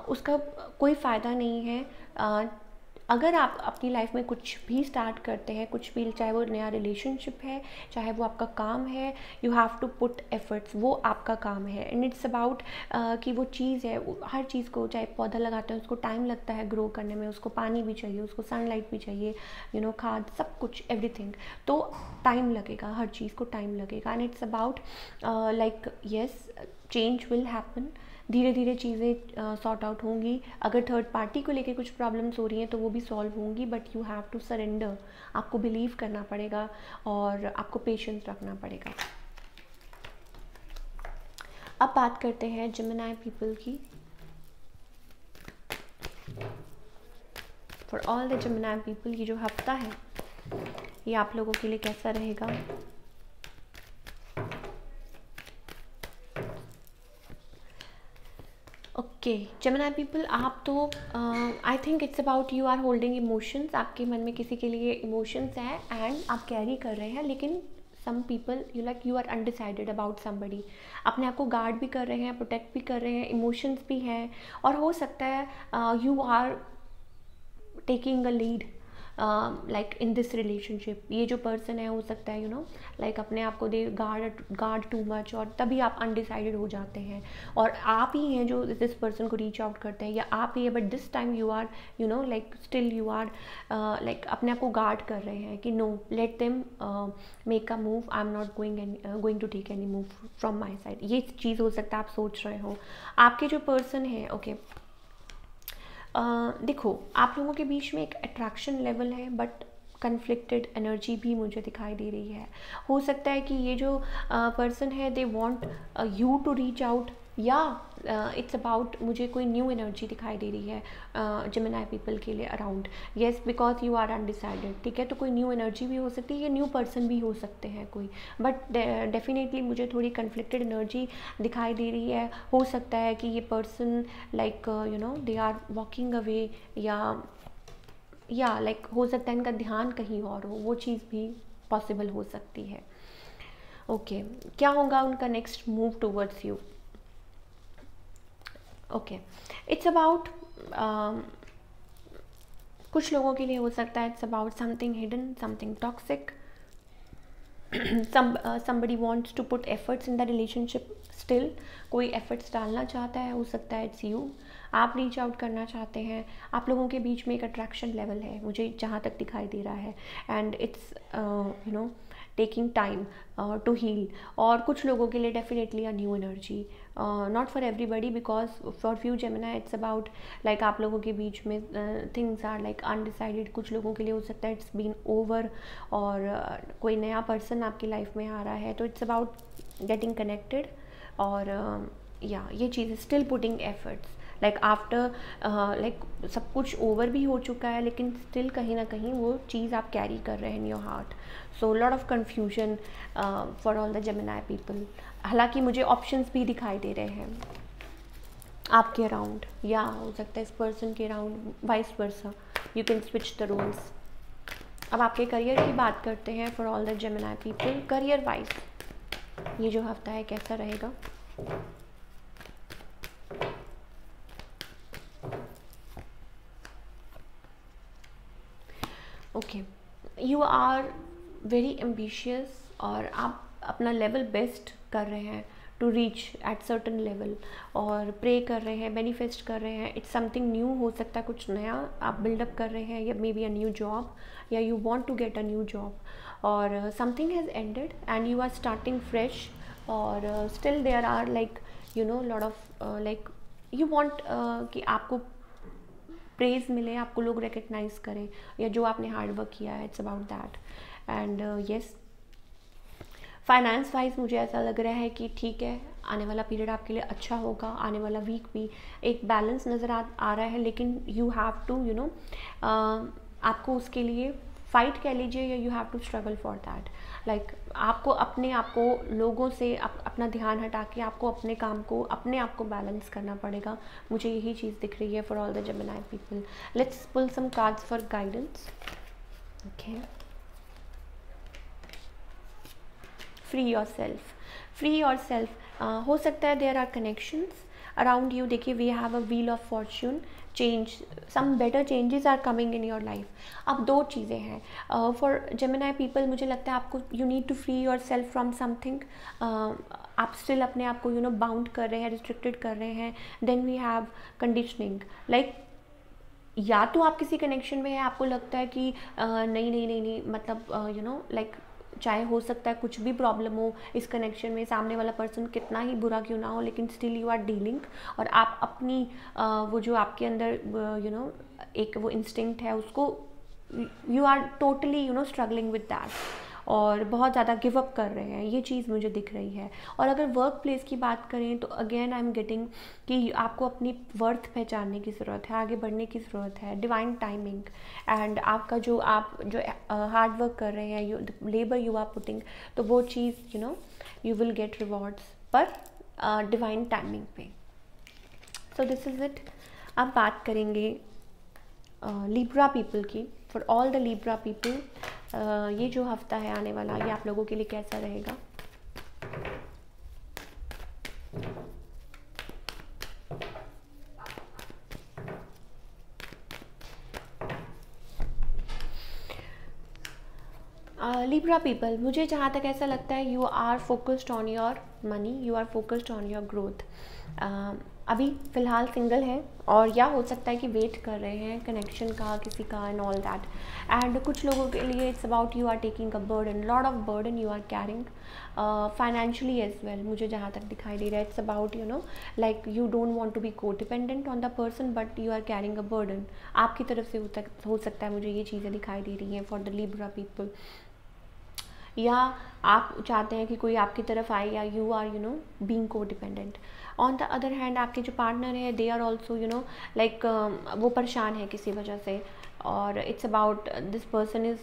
उसका कोई फ़ायदा नहीं है। अगर आप अपनी लाइफ में कुछ भी स्टार्ट करते हैं, कुछ भी, चाहे वो नया रिलेशनशिप है, चाहे वो आपका काम है, you have to put efforts, वो आपका काम है। एंड इट्स अबाउट कि वो चीज़ है, हर चीज़ को, चाहे पौधा लगाते हैं उसको टाइम लगता है ग्रो करने में, उसको पानी भी चाहिए, उसको सनलाइट भी चाहिए, यू नो, खाद, सब कुछ, एवरीथिंग, तो टाइम लगेगा, हर चीज़ को टाइम लगेगा। And it's about like yes, change will happen, धीरे धीरे चीज़ें सॉर्ट आउट होंगी। अगर थर्ड पार्टी को लेके कुछ प्रॉब्लम्स हो रही हैं तो वो भी सॉल्व होंगी, but you have to surrender, आपको बिलीव करना पड़ेगा और आपको पेशेंस रखना पड़ेगा। अब बात करते हैं जेमिनी पीपल की। For all the Gemini people, ये जो हफ्ता है ये आप लोगों के लिए कैसा रहेगा? ओके, जेमिनी पीपल, आप तो I think it's about you are holding emotions, आपके मन में किसी के लिए इमोशंस हैं एंड आप कैरी कर रहे हैं, लेकिन some people you are undecided about somebody, अपने आप को गार्ड भी कर रहे हैं, प्रोटेक्ट भी कर रहे हैं, इमोशंस भी हैं, और हो सकता है you are taking a lead like in this relationship. ये जो पर्सन है, हो सकता है यू नो लाइक अपने आप को दे गार्ड टू मच, और तभी आप अनडिसाइडेड हो जाते हैं, और आप ही हैं जो दिस पर्सन को रीच आउट करते हैं, या आप ही है, but this time you are you know like still you are like अपने आप को गार्ड कर रहे हैं कि no, let them make a move, I am not going to take any move from my side. ये चीज़ हो सकता है आप सोच रहे हो। आपके जो पर्सन है, ओके, देखो, आप लोगों के बीच में एक अट्रैक्शन लेवल है, बट कन्फ्लिक्टेड एनर्जी भी मुझे दिखाई दे रही है। हो सकता है कि ये जो पर्सन है, they want you to reach out, या इट्स अबाउट, मुझे कोई न्यू एनर्जी दिखाई दे रही है जेमिनी पीपल के लिए around. Yes, because you are undecided, ठीक है, तो कोई न्यू एनर्जी भी हो सकती है, ये न्यू पर्सन भी हो सकते हैं कोई, बट डेफिनेटली मुझे थोड़ी कन्फ्लिक्टेड एनर्जी दिखाई दे रही है। हो सकता है कि ये person like you know they are walking away, या लाइक हो सकता है इनका ध्यान कहीं और हो, वो चीज़ भी पॉसिबल हो सकती है। ओके, क्या होगा उनका next move towards you? Okay, it's about, कुछ लोगों के लिए हो सकता है it's about something hidden, something toxic, somebody wants to put efforts in the relationship still, कोई efforts डालना चाहता है, हो सकता है it's you, आप रीच आउट करना चाहते हैं, आप लोगों के बीच में एक अट्रैक्शन लेवल है मुझे जहाँ तक दिखाई दे रहा है, and it's you know taking time to heal. और कुछ लोगों के लिए definitely a new energy, not for everybody, because for few Gemini it's about like आप लोगों के बीच में थिंग्स आर लाइक अनडिसाइडेड, कुछ लोगों के लिए हो सकता है इट्स बीन ओवर, और कोई नया पर्सन आपकी लाइफ में आ रहा है, तो इट्स अबाउट गेटिंग कनेक्टेड, और या ये चीज़ still putting efforts, like after like सब कुछ ओवर भी हो चुका है, लेकिन स्टिल कहीं ना कहीं वो चीज़ आप कैरी कर रहे हैं in your heart. So lot of confusion for all the Gemini people. हालांकि मुझे ऑप्शंस भी दिखाई दे रहे हैं आपके अराउंड, या हो सकता है इस पर्सन के around, vice versa, you can switch the roles. अब आपके करियर की बात करते हैं for all the Gemini people. Career wise ये जो हफ्ता है कैसा रहेगा? Okay, you are very ambitious, और आप अपना लेवल बेस्ट कर रहे हैं to reach at certain level, और प्रे कर रहे हैं, मैनिफेस्ट कर रहे हैं। इट्स समथिंग न्यू, हो सकता है कुछ नया आप बिल्डअप कर रहे हैं, या maybe a new job, या you want to get a new job, और something has ended and you are starting fresh, और still there are like you know lot of like you want कि आपको praise मिले, आपको लोग recognise करें, या जो आपने हार्ड वर्क किया है, it's about that. And yes, finance wise मुझे ऐसा लग रहा है कि ठीक है, आने वाला पीरियड आपके लिए अच्छा होगा, आने वाला वीक भी एक बैलेंस नज़र आ रहा है, लेकिन you have to you know आपको उसके लिए फाइट कह लीजिए, या you have to struggle for that. Like आपको अपने आप को लोगों से अपना ध्यान हटा के आपको अपने काम को, अपने आप को बैलेंस करना पड़ेगा। मुझे यही चीज़ दिख रही है for all the Gemini people. Let's pull some cards for guidance. Okay, free yourself, free yourself. हो सकता है there are connections around you. देखिए, we have a wheel of fortune, change, some better changes are coming in your life. अब दो चीज़ें हैं for Gemini people, मुझे लगता है आपको you need to free yourself from something. आप स्टिल अपने आप को यू नो बाउंड कर रहे हैं, रिस्ट्रिक्टेड कर रहे हैं। Then we have conditioning, like या तो आप किसी कनेक्शन में है, आपको लगता है कि नहीं नहीं नहीं नहीं, मतलब यू नो लाइक चाहे हो सकता है कुछ भी प्रॉब्लम हो इस कनेक्शन में, सामने वाला पर्सन कितना ही बुरा क्यों ना हो, लेकिन स्टिल यू आर डीलिंग, और आप अपनी वो जो आपके अंदर यू नो एक वो इंस्टिंक्ट है उसको you are totally you know struggling with that, और बहुत ज़्यादा गिव अप कर रहे हैं, ये चीज़ मुझे दिख रही है। और अगर वर्क प्लेस की बात करें तो अगेन आई एम गेटिंग कि आपको अपनी वर्थ पहचानने की ज़रूरत है, आगे बढ़ने की ज़रूरत है, डिवाइन टाइमिंग, एंड आपका जो आप जो हार्ड वर्क कर रहे हैं, लेबर यू आर पुटिंग, तो वो चीज़ you know you will get rewards, पर डिवाइन टाइमिंग पे। So this is it. अब बात करेंगे लिब्रा पीपल की। For all the Libra people, ये जो हफ्ता है आने वाला, ये आप लोगों के लिए कैसा रहेगा? लिब्रा पीपल, मुझे जहाँ तक ऐसा लगता है, you are focused on your money, you are focused on your growth. अभी फ़िलहाल सिंगल है, और या हो सकता है कि वेट कर रहे हैं कनेक्शन का, किसी का, एंड ऑल दैट। एंड कुछ लोगों के लिए it's about you are taking a burden, lot of burden you are carrying financially as well. मुझे जहाँ तक दिखाई दे रहा है, it's about you know like you don't want to be codependent on the person, but you are carrying a burden. आपकी तरफ से हो सकता है, मुझे ये चीज़ें दिखाई दे रही हैं फॉर द लिब्रा पीपल। या आप चाहते हैं कि कोई आपकी तरफ आए, या you are you know being codependent. On the other hand, आपके जो पार्टनर है, they are also you know like वो परेशान है किसी वजह से, और it's about this person is,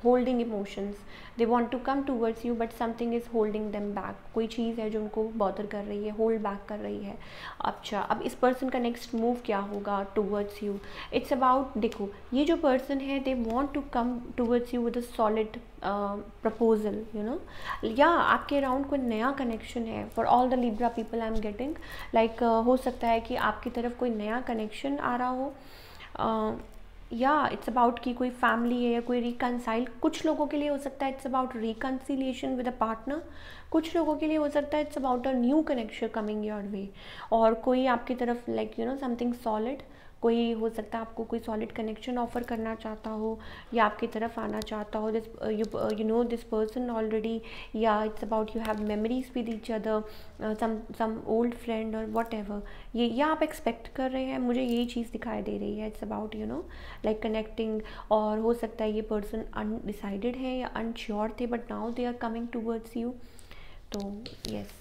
holding emotions, they want to come towards you but something is holding them back, कोई चीज़ है जो उनको बॉदर कर रही है, होल्ड बैक कर रही है। अच्छा, अब इस पर्सन का नेक्स्ट मूव क्या होगा टूवर्ड्स यू? इट्स अबाउट, देखो ये जो पर्सन है they want to come towards you with a solid proposal, you know, या आपके अराउंड कोई नया कनेक्शन है। For all the Libra people I am getting like, हो सकता है कि आपकी तरफ कोई नया कनेक्शन आ रहा हो, या इट्स अबाउट कि कोई फैमिली है या कोई रिकनसाइल, कुछ लोगों के लिए हो सकता है it's about reconciliation with a partner, कुछ लोगों के लिए हो सकता है it's about a new connection coming your way, और कोई आपकी तरफ like you know something solid, कोई हो सकता है आपको कोई सॉलिड कनेक्शन ऑफर करना चाहता हो या आपकी तरफ आना चाहता हो, this you know this person already, या it's about you have memories with each other, some old friend और वट एवर, ये या आप एक्सपेक्ट कर रहे हैं, मुझे यही चीज़ दिखाई दे रही है। It's about you know like connecting, और हो सकता है ये पर्सन अनडिसाइडेड है या अनश्योर थे but now they are coming towards you. तो यस,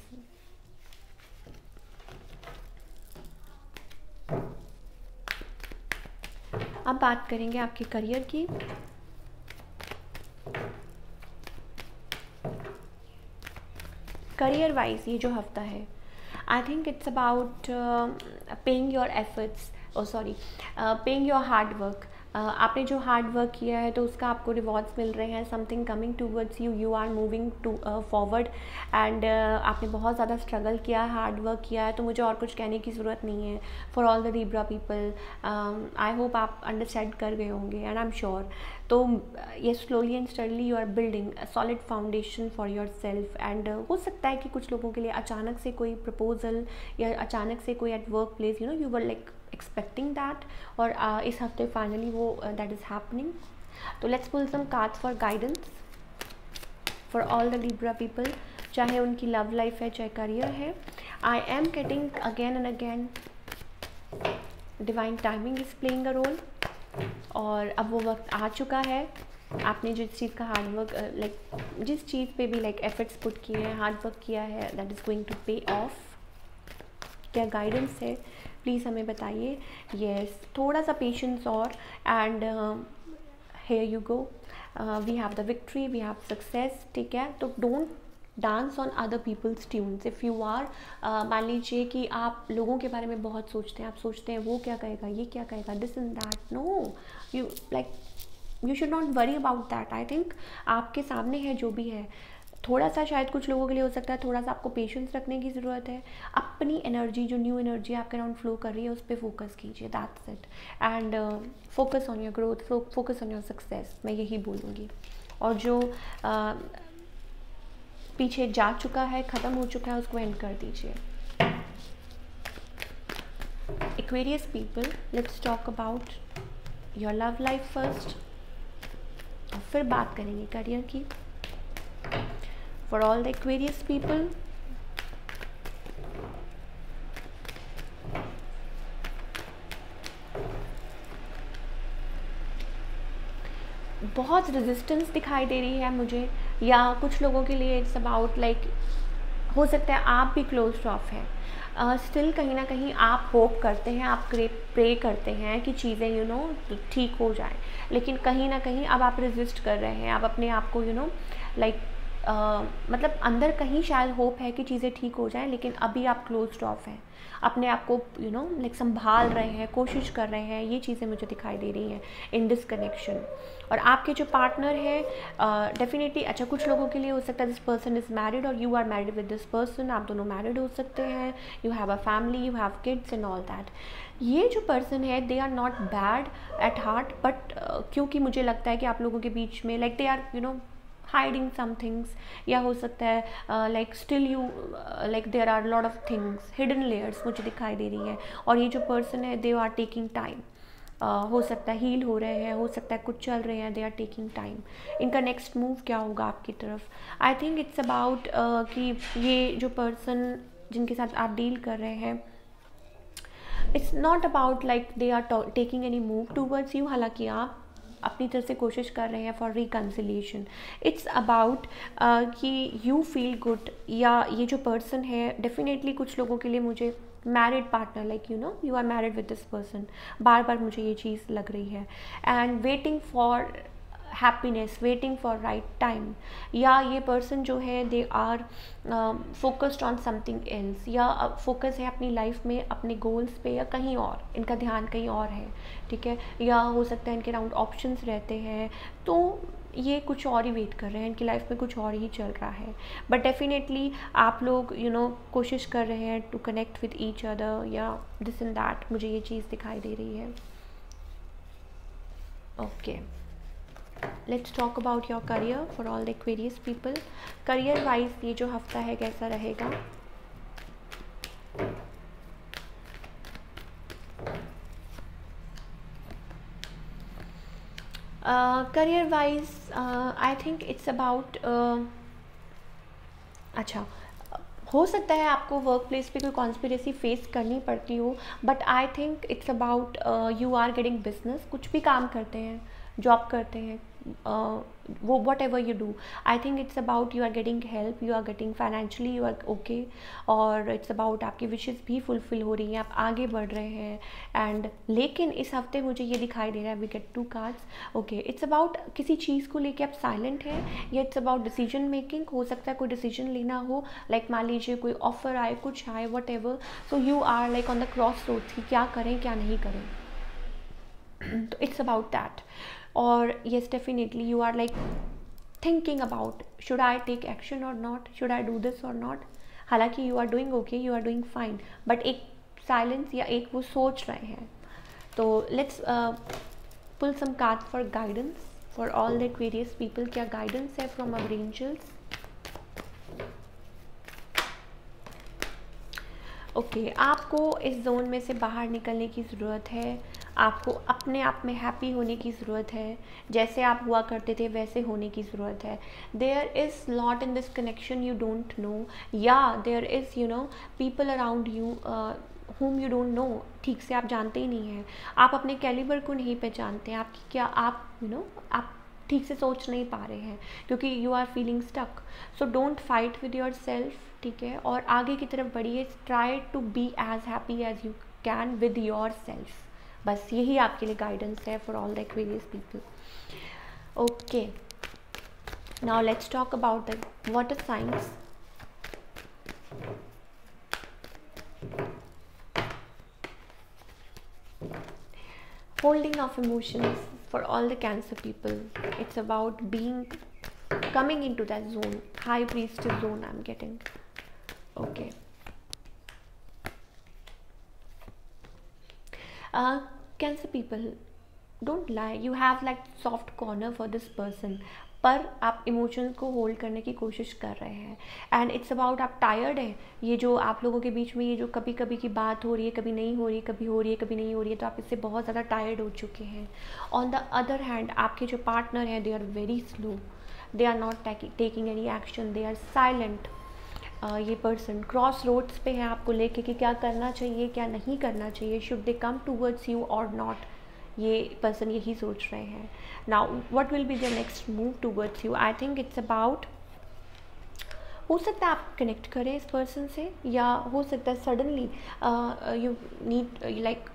अब बात करेंगे आपके करियर की। करियर वाइज ये जो हफ्ता है, आई think it's about paying your efforts, sorry paying your hard work. आपने जो हार्ड वर्क किया है तो उसका आपको रिवॉर्ड्स मिल रहे हैं, something coming towards you, you are moving to forward, and आपने बहुत ज़्यादा स्ट्रगल किया है, हार्ड वर्क किया है, तो मुझे और कुछ कहने की ज़रूरत नहीं है। For all the Libra people, I hope आप अंडरस्टैंड कर गए होंगे एंड आई एम श्योर। तो ये slowly and steadily you are building a solid foundation for yourself, and हो सकता है कि कुछ लोगों के लिए अचानक से कोई प्रपोजल या अचानक से कोई eight work place, you know, you were like expecting that, और इस हफ्ते फाइनली वो that is happening. तो let's pull some cards for guidance for all the Libra people, चाहे उनकी लव लाइफ है चाहे करियर है। I am getting again and again divine timing is playing a role, और अब वो वक्त आ चुका है, आपने जिस चीज़ का हार्ड वर्क लाइक जिस चीज़ पे भी लाइक एफर्ट्स पुट किए हैं, हार्ड वर्क किया है, that is going to pay off. क्या गाइडेंस है प्लीज़ हमें बताइए। येस, थोड़ा सा पेशेंस और, and here you go, we have the victory, we have success, ठीक है। तो don't dance on other people's tunes if you are, मान लीजिए कि आप लोगों के बारे में बहुत सोचते हैं, आप सोचते हैं वो क्या कहेगा, ये क्या कहेगा, this and that, no, you like you should not worry about that. I think आपके सामने है जो भी है, थोड़ा सा शायद कुछ लोगों के लिए हो सकता है थोड़ा सा आपको पेशेंस रखने की ज़रूरत है, अपनी एनर्जी जो न्यू एनर्जी आपके अराउंड फ्लो कर रही है उस पर फोकस कीजिए, that's it, and focus on your growth, focus on your success, मैं यही बोलूँगी। और जो पीछे जा चुका है, ख़त्म हो चुका है, उसको एंड कर दीजिए। Aquarius people, let's talk about your love life first, और फिर बात करेंगे करियर की। For all the Aquarius people, बहुत रेजिस्टेंस दिखाई दे रही है मुझे, या कुछ लोगों के लिए इट्स अबाउट लाइक हो सकता है आप भी क्लोज्ड ऑफ हैं, स्टिल कहीं ना कहीं आप होप करते हैं, आप प्रे करते हैं कि चीज़ें यू नो ठीक हो जाए, लेकिन कहीं ना कहीं अब आप रेजिस्ट कर रहे हैं, आप अपने आप को यू नो लाइक मतलब अंदर कहीं शायद होप है कि चीज़ें ठीक हो जाएं, लेकिन अभी आप क्लोज्ड ऑफ हैं, अपने आप को यू नो लाइक संभाल रहे हैं, कोशिश कर रहे हैं, ये चीज़ें मुझे दिखाई दे रही हैं इन दिस कनेक्शन। और आपके जो पार्टनर है डेफिनेटली, अच्छा कुछ लोगों के लिए हो सकता है दिस पर्सन इज़ मैरिड और you are married with this person, आप दोनों मैरिड हो सकते हैं, you have a family, you have kids and all that. ये जो पर्सन है they are not bad at heart, but क्योंकि मुझे लगता है कि आप लोगों के बीच में like they are you know hiding some things, या हो सकता है like still you like there are lot of things, hidden layers मुझे दिखाई दे रही है। और ये जो पर्सन है दे आर टेकिंग टाइम, हो सकता है हील हो रहे हैं, हो सकता है कुछ चल रहे हैं, दे आर टेकिंग टाइम। इनका नेक्स्ट मूव क्या होगा आपकी तरफ? आई थिंक इट्स अबाउट कि ये जो पर्सन जिनके साथ आप डील कर रहे हैं, it's not about like they are taking any move towards you, हालांकि आप अपनी तरफ से कोशिश कर रहे हैं फॉर रिकन्सिलिएशन। इट्स अबाउट कि यू फील गुड, या ये जो पर्सन है डेफिनेटली कुछ लोगों के लिए मुझे married partner like you know you are married with this person, बार बार मुझे ये चीज़ लग रही है, and waiting for happiness, waiting for right time, या ये पर्सन जो है they are focused on something else, या फोकस है अपनी लाइफ में अपने गोल्स पे या कहीं और, इनका ध्यान कहीं और है, ठीक है, या हो सकता है इनके राउंड ऑप्शंस रहते हैं, तो ये कुछ और ही वेट कर रहे हैं, इनकी लाइफ में कुछ और ही चल रहा है। बट डेफिनेटली आप लोग कोशिश कर रहे हैं to connect with each other या दिस एंड दैट, मुझे ये चीज़ दिखाई दे रही है। Okay, let's talk about your career for all the Aquarius people. Career wise ये जो हफ्ता है कैसा रहेगा? Career wise I think it's about, अच्छा, हो सकता है आपको वर्क प्लेस पे कोई कॉन्स्पिरेसी फेस करनी पड़ती हो, but I think it's about you are getting business. कुछ भी काम करते हैं, जॉब करते हैं, वो whatever you do, I think it's about you are getting help, you are getting financially you are okay, और इट्स अबाउट आपकी विशेज़ भी फुलफिल हो रही हैं, आप आगे बढ़ रहे हैं। एंड लेकिन इस हफ्ते मुझे ये दिखाई दे रहा है, we get 2 cards. Okay, it's about किसी चीज़ को लेके आप साइलेंट हैं, या इट्स अबाउट डिसीजन मेकिंग, हो सकता है कोई डिसीजन लेना हो, लाइक मान लीजिए कोई ऑफर आए, कुछ आए, whatever, so you are like on the cross roads कि क्या करें क्या नहीं करें, तो इट्स अबाउट दैट। और yes, definitely you are like thinking about should I take action or not, should I do this or not, हालांकि you are doing okay, you are doing fine, but एक silence या एक वो सोच रहे हैं। तो let's pull some cards for guidance for all the Aquarius people। क्या guidance है from our angels? ओके, आपको इस जोन में से बाहर निकलने की ज़रूरत है, आपको अपने आप में हैप्पी होने की ज़रूरत है, जैसे आप हुआ करते थे वैसे होने की ज़रूरत है। There is lot in this connection you don't know, या there is people around you whom you don't know, ठीक से आप जानते ही नहीं हैं, आप अपने कैलिबर को नहीं पहचानते हैं, आपकी क्या आप आप ठीक से सोच नहीं पा रहे हैं क्योंकि you are feeling stuck. So don't fight with your self, ठीक है, और आगे की तरफ बढ़िए, try to be as happy as you can with your self. बस यही आपके लिए गाइडेंस है for all the Aquarius people. Okay, now let's talk about the water signs. Holding of emotions for all the Cancer people. It's about coming into that zone, high priestess zone I'm getting. Okay. Cancer people, don't lie, you have like soft corner for this person, पर आप emotions को hold करने की कोशिश कर रहे हैं। And it's about आप टायर्ड है, ये जो आप लोगों के बीच में ये जो कभी कभी की बात हो रही है, कभी नहीं हो रही है, कभी हो रही है, कभी नहीं हो रही है, तो आप इससे बहुत ज़्यादा टायर्ड हो चुके हैं। ऑन द अदर हैंड आपके जो पार्टनर हैं, they are very slow, they are not taking any action, they are silent. ये पर्सन क्रॉस रोड्स पे है आपको लेके कि क्या करना चाहिए क्या नहीं करना चाहिए, should they come towards you और नॉट, ये पर्सन यही सोच रहे हैं। Now what will be the next move towards you? I think it's about, हो सकता है आप कनेक्ट करें इस पर्सन से, या हो सकता है suddenly you need like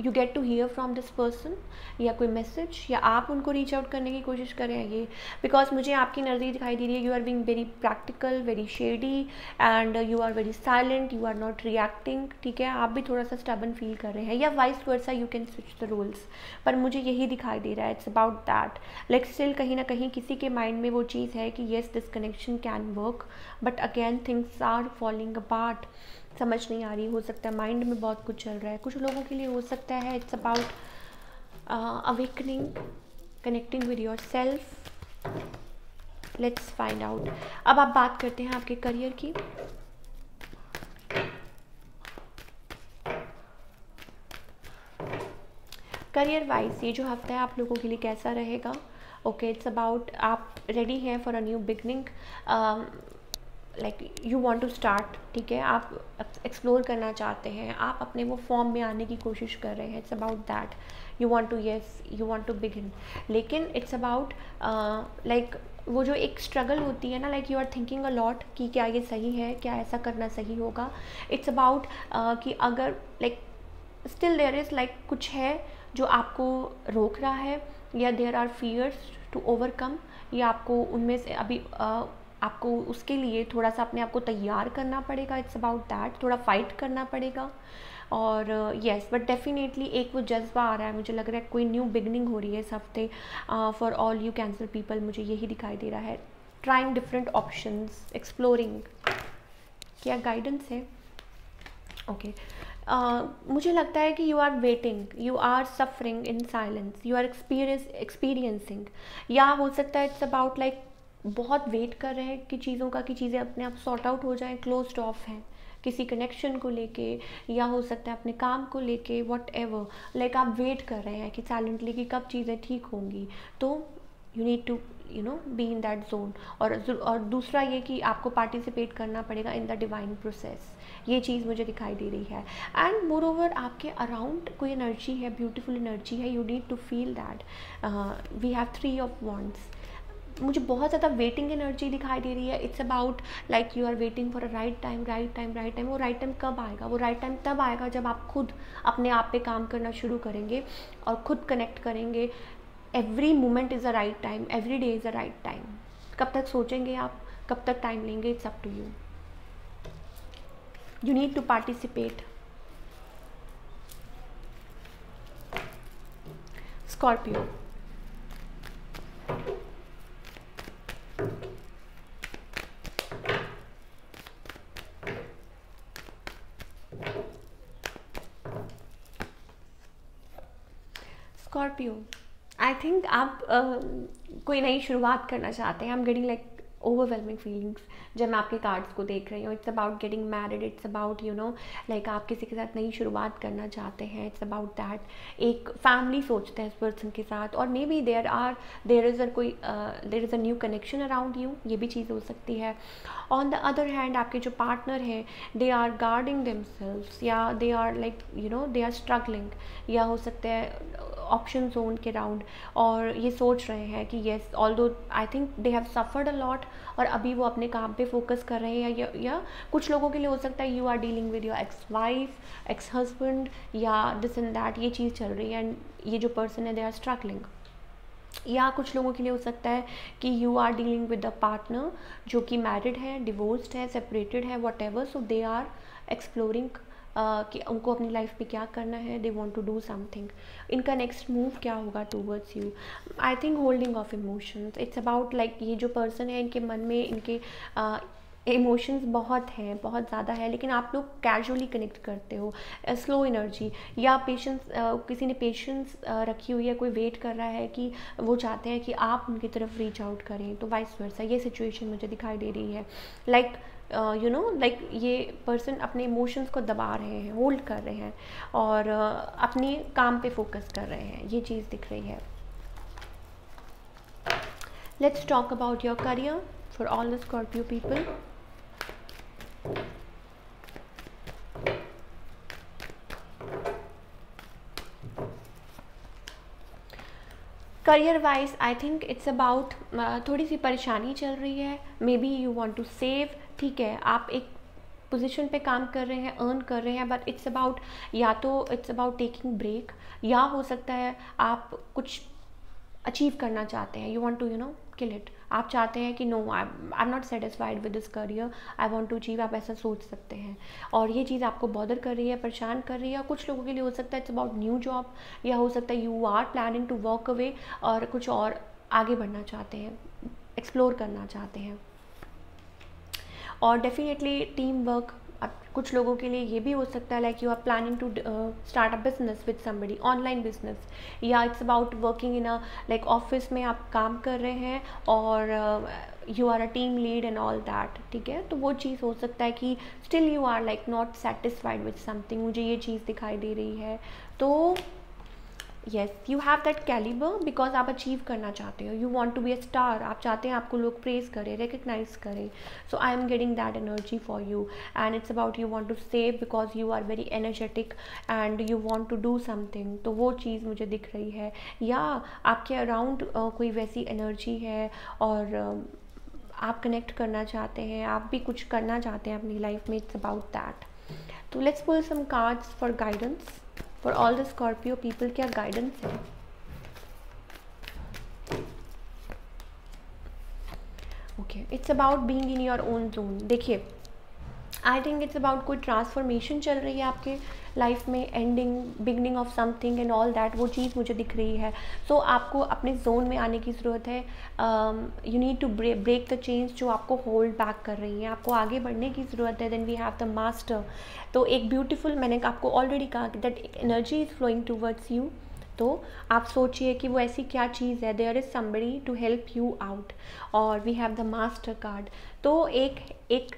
you get to hear from this person, या कोई मैसेज, या आप उनको रीच आउट करने की कोशिश करें ये, बिकॉज मुझे आपकी एनर्जी दिखाई दे रही है, you are being very practical, very shady, and you are very silent, you are not reacting, ठीक है, आप भी थोड़ा सा स्टबन फील कर रहे हैं, या vice versa, you can switch the roles, पर मुझे यही दिखाई दे रहा है, it's about that. Like still कहीं ना कहीं किसी के माइंड में वो चीज़ है कि yes this connection can work, but again things are falling apart, समझ नहीं आ रही, हो सकता है माइंड में बहुत कुछ चल रहा है, कुछ लोगों के लिए हो सकता है it's about awakening, connecting with your self. Let's find out. अब आप बात करते हैं आपके करियर की। करियर वाइज ये जो हफ्ता है आप लोगों के लिए कैसा रहेगा? ओके, इट्स अबाउट आप रेडी हैं for a new beginning, like you want to start, ठीक है, आप एक्सप्लोर करना चाहते हैं, आप अपने वो फॉर्म में आने की कोशिश कर रहे हैं, it's about that, you want to you want to begin. लेकिन इट्स अबाउट लाइक वो जो एक स्ट्रगल होती है ना, like you are thinking a lot कि क्या ये सही है, क्या ऐसा करना सही होगा। इट्स अबाउट कि अगर like still there is like कुछ है जो आपको रोक रहा है, या there are fears to overcome, या आपको उनमें से अभी आपको उसके लिए थोड़ा सा अपने आप को तैयार करना पड़ेगा. इट्स अबाउट दैट, थोड़ा फाइट करना पड़ेगा. और येस, बट डेफिनेटली एक वो जज्बा आ रहा है, मुझे लग रहा है कोई न्यू बिगनिंग हो रही है इस हफ्ते for all you Cancer people. मुझे यही दिखाई दे रहा है. Trying different options, exploring. क्या गाइडेंस है? ओके. मुझे लगता है कि you are waiting, you are suffering in silence, you are experiencing. या हो सकता है इट्स अबाउट लाइक बहुत वेट कर रहे हैं कि चीज़ों का, कि चीज़ें अपने आप सॉर्ट आउट हो जाएं, क्लोज्ड ऑफ हैं किसी कनेक्शन को लेके, या हो सकता है अपने काम को लेके, वॉट एवर. लाइक आप वेट कर रहे हैं कि साइलेंटली कि कब चीज़ें ठीक होंगी. तो you need to be in that zone. और दूसरा ये कि आपको पार्टिसिपेट करना पड़ेगा इन द डिवाइन प्रोसेस. ये चीज़ मुझे दिखाई दे रही है. एंड मोर ओवर आपके अराउंड कोई एनर्जी है, ब्यूटीफुल एनर्जी है. You need to feel that. We have 3 of wands. मुझे बहुत ज़्यादा वेटिंग एनर्जी दिखाई दे रही है. It's about like you are waiting for a right time, right time, right time. वो राइट टाइम कब आएगा? वो राइट टाइम तब आएगा जब आप खुद अपने आप पे काम करना शुरू करेंगे और खुद कनेक्ट करेंगे. Every moment is a right time, every day is a right time. कब तक सोचेंगे आप, कब तक टाइम लेंगे, it's up to you. You need to participate. Scorpio. Scorpio, I think आप कोई नई शुरुआत करना चाहते हैं. I am getting like overwhelming feelings जब मैं आपके कार्ड्स को देख रही हूँ. It's about getting married, it's about like आप किसी के साथ नई शुरुआत करना चाहते हैं. It's about that. एक फैमिली सोचते हैं इस पर्सन के साथ, और maybe there is a new connection around you. ये भी चीज़ हो सकती है. ऑन द अदर हैंड आपके जो पार्टनर हैं, दे आर गार्डिंग देमसेल्व्स, या they are like they are struggling, या हो सकता है ऑप्शन जोन के राउंड, और ये सोच रहे हैं कि yes, although I think they have suffered a lot, और अभी वो अपने काम पे फोकस कर रहे हैं. या कुछ लोगों के लिए हो सकता है you are dealing with your ex wife, ex husband, या दिस एंड दैट. ये चीज़ चल रही है, एंड ये जो पर्सन है दे आर स्ट्रगलिंग. या कुछ लोगों के लिए हो सकता है कि you are dealing with a partner जो कि मैरिड है, डिवोर्स्ड है, सेपरेटेड है, whatever. So they are exploring कि उनको अपनी लाइफ में क्या करना है. They want to do something. इनका नेक्स्ट मूव क्या होगा towards you? I think holding of emotions. It's about like ये जो पर्सन है, इनके मन में इनके इमोशंस बहुत हैं, बहुत ज़्यादा है, लेकिन आप लोग कैजुअली कनेक्ट करते हो. स्लो एनर्जी, या पेशेंस, किसी ने पेशेंस रखी हुई है, कोई वेट कर रहा है कि वो चाहते हैं कि आप उनकी तरफ रीच आउट करें. तो वाइस वर्सा ये सिचुएशन मुझे दिखाई दे रही है. लाइक लाइक ये पर्सन अपने इमोशंस को दबा रहे हैं, होल्ड कर रहे हैं, और अपने काम पे फोकस कर रहे हैं. ये चीज़ दिख रही है. Let's talk about your career for all the Scorpio people. Career wise I think it's about थोड़ी सी परेशानी चल रही है. Maybe you want to save. ठीक है, आप एक पोजीशन पे काम कर रहे हैं, अर्न कर रहे हैं, बट इट्स अबाउट, या तो इट्स अबाउट टेकिंग ब्रेक, या हो सकता है आप कुछ अचीव करना चाहते हैं. You want to kill it. आप चाहते हैं कि no, I am not satisfied with this career, I want to achieve. आप ऐसा सोच सकते हैं, और ये चीज़ आपको बॉदर कर रही है, परेशान कर रही है. और कुछ लोगों के लिए हो सकता है इट्स अबाउट न्यू जॉब, या हो सकता है you are planning to walk away और कुछ और आगे बढ़ना चाहते हैं, एक्सप्लोर करना चाहते हैं. और डेफिनेटली टीम वर्क. कुछ लोगों के लिए ये भी हो सकता है like you are planning to start a business with somebody, online business, या it's about working in a like office में आप काम कर रहे हैं, और you are a team lead and all that. ठीक है, तो वो चीज़ हो सकता है कि still you are like not satisfied with something. मुझे ये चीज़ दिखाई दे रही है. तो yes, you have that calibre because आप अचीव करना चाहते हो. You want to be a star. आप चाहते हैं आपको लोग प्रेज करें, रिकग्नाइज करें. So I am getting that energy for you. And it's about you want to save because you are very energetic and you want to do something. तो वो चीज़ मुझे दिख रही है. या आपके अराउंड कोई वैसी एनर्जी है, और आप कनेक्ट करना चाहते हैं, आप भी कुछ करना चाहते हैं अपनी लाइफ में. It's about that. तो let's pull some cards for guidance for all the Scorpio people. क्या गाइडेंस है? It's about being in your own zone. देखिए, आई थिंक इट्स अबाउट कोई ट्रांसफॉर्मेशन चल रही है आपके लाइफ में, ending beginning of something and all that, वो चीज़ मुझे दिख रही है। सो आपको अपने जोन में आने की ज़रूरत है। You need to break the change जो आपको होल्ड बैक कर रही हैं, आपको आगे बढ़ने की ज़रूरत है। Then we have the master. तो एक ब्यूटीफुल, मैंने आपको ऑलरेडी कहा कि that energy is flowing towards you. तो आप सोचिए कि वो ऐसी क्या चीज़ है, there is somebody to help you out. और we have the master card. तो एक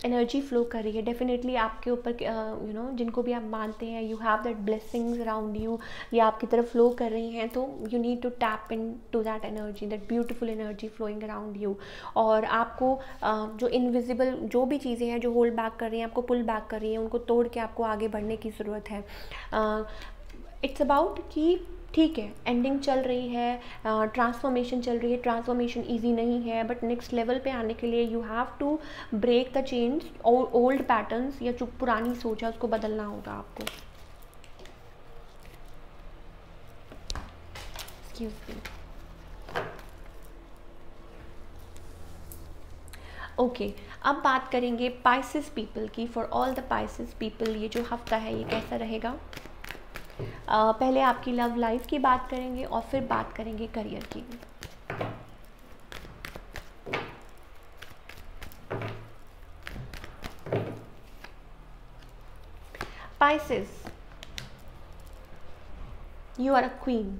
एनर्जी फ्लो कर रही है डेफिनेटली आपके ऊपर, यू नो, जिनको भी आप मानते हैं, you have that blessings around you, ये आपकी तरफ फ्लो कर रही हैं। तो you need to tap into that energy, that beautiful energy flowing around you. और आपको जो इनविजिबल जो भी चीज़ें हैं जो होल्ड बैक कर रही हैं, आपको पुल बैक कर रही हैं, उनको तोड़ के आपको आगे बढ़ने की ज़रूरत है। इट्स अबाउट कि ठीक है, एंडिंग चल रही है, ट्रांसफॉर्मेशन चल रही है, ट्रांसफॉर्मेशन इजी नहीं है, बट नेक्स्ट लेवल पे आने के लिए you have to break the change, old patterns या जो पुरानी सोच है उसको बदलना होगा आपको। Excuse me. ओके, अब बात करेंगे पाइसेस पीपल की। For all the Pisces people, ये जो हफ्ता है ये कैसा रहेगा। पहले आपकी लव लाइफ की बात करेंगे और फिर बात करेंगे करियर की। Pisces, you are a queen.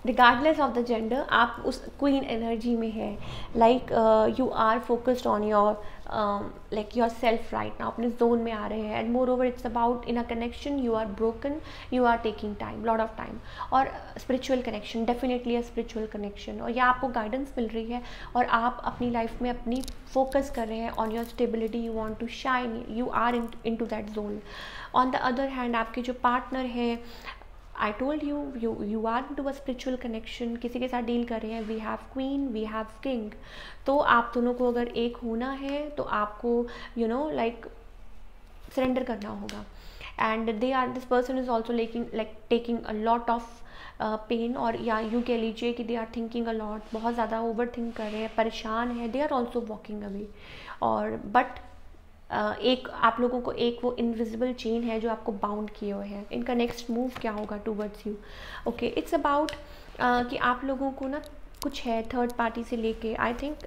Regardless of the gender, आप उस क्वीन एनर्जी में है। Like you are focused on your like yourself right now, अपने जोन में आ रहे हैं। And moreover it's about in a connection you are broken, you are taking time, lot of time. और spiritual connection, definitely a spiritual connection, और यह आपको guidance मिल रही है और आप अपनी लाइफ में अपनी फोकस कर रहे हैं on your stability, you want to shine, you are into that zone. On the other hand, आपके जो पार्टनर है, I told you are to a spiritual connection, किसी के साथ डील कर रहे हैं। We have queen, we have king. तो आप दोनों को अगर एक होना है तो आपको यू नो लाइक सरेंडर करना होगा। And they are, this person is also taking a lot of pain, और या यूँ कह लीजिए कि they are thinking a lot, बहुत ज़्यादा ओवर थिंक कर रहे हैं, परेशान है। They are also walking away. और बट एक आप लोगों को एक वो इनविजिबल चेन है जो आपको बाउंड किए हुए हैं। इनका नेक्स्ट मूव क्या होगा towards you. Okay, it's about कि आप लोगों को ना कुछ है थर्ड पार्टी से लेके, आई थिंक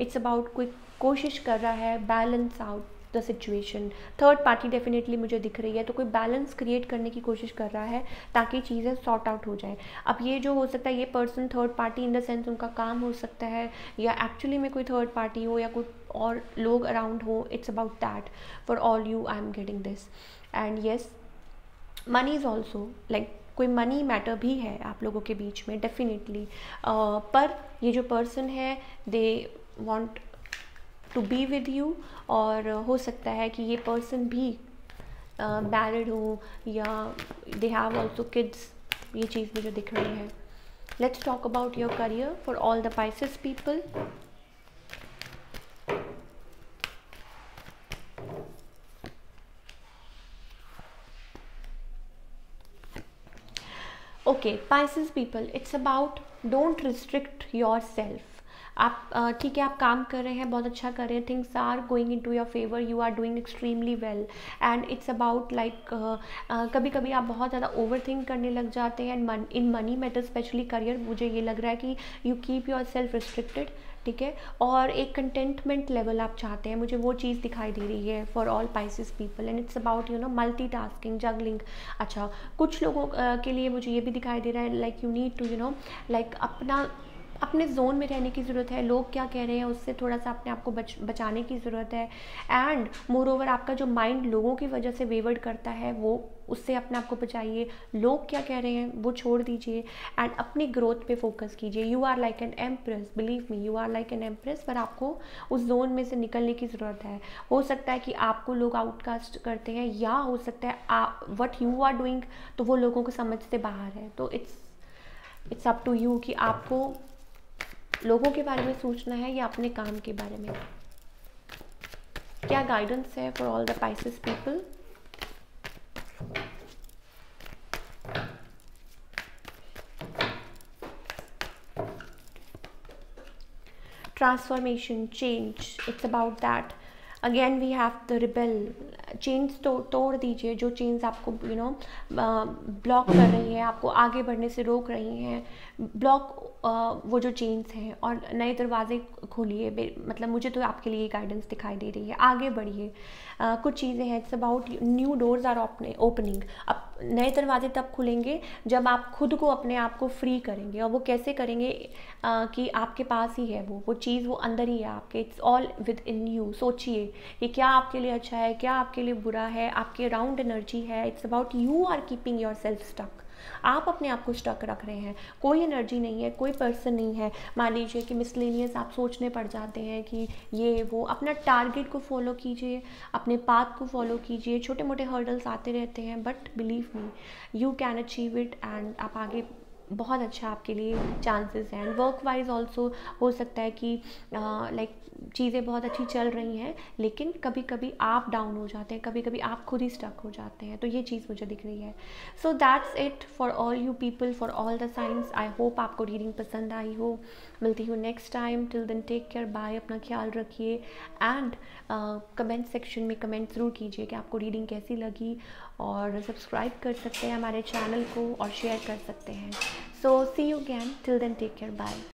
इट्स अबाउट कोई कोशिश कर रहा है balance out the situation. Third party definitely मुझे दिख रही है, तो कोई बैलेंस क्रिएट करने की कोशिश कर रहा है ताकि चीज़ें सॉर्ट आउट हो जाए। अब ये जो हो सकता है, ये person third party in the sense उनका काम हो सकता है, या एक्चुअली में कोई थर्ड पार्टी हो, या कोई और लोग अराउंड हो। It's about that for all you, I am getting this. And yes, money is also like कोई मनी मैटर भी है आप लोगों के बीच में डेफिनेटली। पर ये जो पर्सन है, they want to be with you, और हो सकता है कि ये पर्सन भी मैरिड हो या दे हैव ऑल्सो किड्स, ये चीज़ मुझे दिख रही है। Let's talk about your career for all the Pisces people. Okay, Pisces people, it's about don't restrict your self. आप ठीक है, आप काम कर रहे हैं, बहुत अच्छा कर रहे हैं, things are going in to your favour, you are doing extremely well. And it's about like कभी कभी आप बहुत ज़्यादा ओवर थिंक करने लग जाते हैं in money matter, specially career. मुझे ये लग रहा है कि you keep your self restricted, ठीक है, और एक कंटेंटमेंट लेवल आप चाहते हैं, मुझे वो चीज़ दिखाई दे रही है for all Pisces people. And it's about you no multitasking, juggling. अच्छा, कुछ लोगों के लिए मुझे ये भी दिखाई दे रहा है like you need to you know like अपने जोन में रहने की ज़रूरत है। लोग क्या कह रहे हैं उससे थोड़ा सा अपने आप को बचाने की ज़रूरत है। एंड मोर ओवर, आपका जो माइंड लोगों की वजह से वेवर्ड करता है, वो उससे अपने आप को बचाइए। लोग क्या कह रहे हैं वो छोड़ दीजिए एंड अपनी ग्रोथ पे फोकस कीजिए। You are like an empress, believe me, you are like an empress, पर आपको उस जोन में से निकलने की ज़रूरत है। हो सकता है कि आपको लोग आउटकास्ट करते हैं, या हो सकता है व्हाट यू आर डूइंग तो वो लोगों को समझ से बाहर है। तो इट्स अप टू यू कि आपको लोगों के बारे में सोचना है या अपने काम के बारे में। क्या गाइडेंस है for all the Pisces people. Transformation, change, it's about that. Again we have the rebel, chains तोड़ दीजिए, जो चेन्स आपको ब्लॉक कर रही हैं, आपको आगे बढ़ने से रोक रही हैं, वो जो चेन्स हैं, और नए दरवाजे खोलिए। मतलब मुझे तो आपके लिए गाइडेंस दिखाई दे रही है, आगे बढ़िए। कुछ चीज़ें हैं, it's about new doors are opening. अब नए दरवाजे तब खुलेंगे जब आप खुद को, अपने आप को फ्री करेंगे। और वो कैसे करेंगे कि आपके पास ही है वो चीज़, वो अंदर ही है आपके। It's all with in you. सोचिए कि क्या आपके लिए अच्छा है, क्या आपके लिए बुरा है, आपके अराउंड एनर्जी है। It's about you are keeping your self stuck. आप अपने आप को स्टक रख रहे हैं, कोई एनर्जी नहीं है, कोई पर्सन नहीं है। मान लीजिए कि मिसलेनियस आप सोचने पड़ जाते हैं कि ये वो। अपना टारगेट को फॉलो कीजिए, अपने पाथ को फॉलो कीजिए। छोटे मोटे हर्डल्स आते रहते हैं, but believe me you can achieve it, and आप आगे बहुत अच्छा आपके लिए चांसेस हैं। वर्क वाइज ऑल्सो हो सकता है कि लाइक चीज़ें बहुत अच्छी चल रही हैं, लेकिन कभी कभी आप डाउन हो जाते हैं, कभी कभी आप खुद ही स्टक हो जाते हैं। तो ये चीज़ मुझे दिख रही है। So that's it for all you people, for all the signs. I hope आपको रीडिंग पसंद आई हो। मिलती हूँ next time. Till then take care, bye, अपना ख्याल रखिए। एंड कमेंट सेक्शन में कमेंट ज़रूर कीजिए कि आपको रीडिंग कैसी लगी, और सब्सक्राइब कर सकते हैं हमारे चैनल को, और शेयर कर सकते हैं। So see you again, till then take care, bye.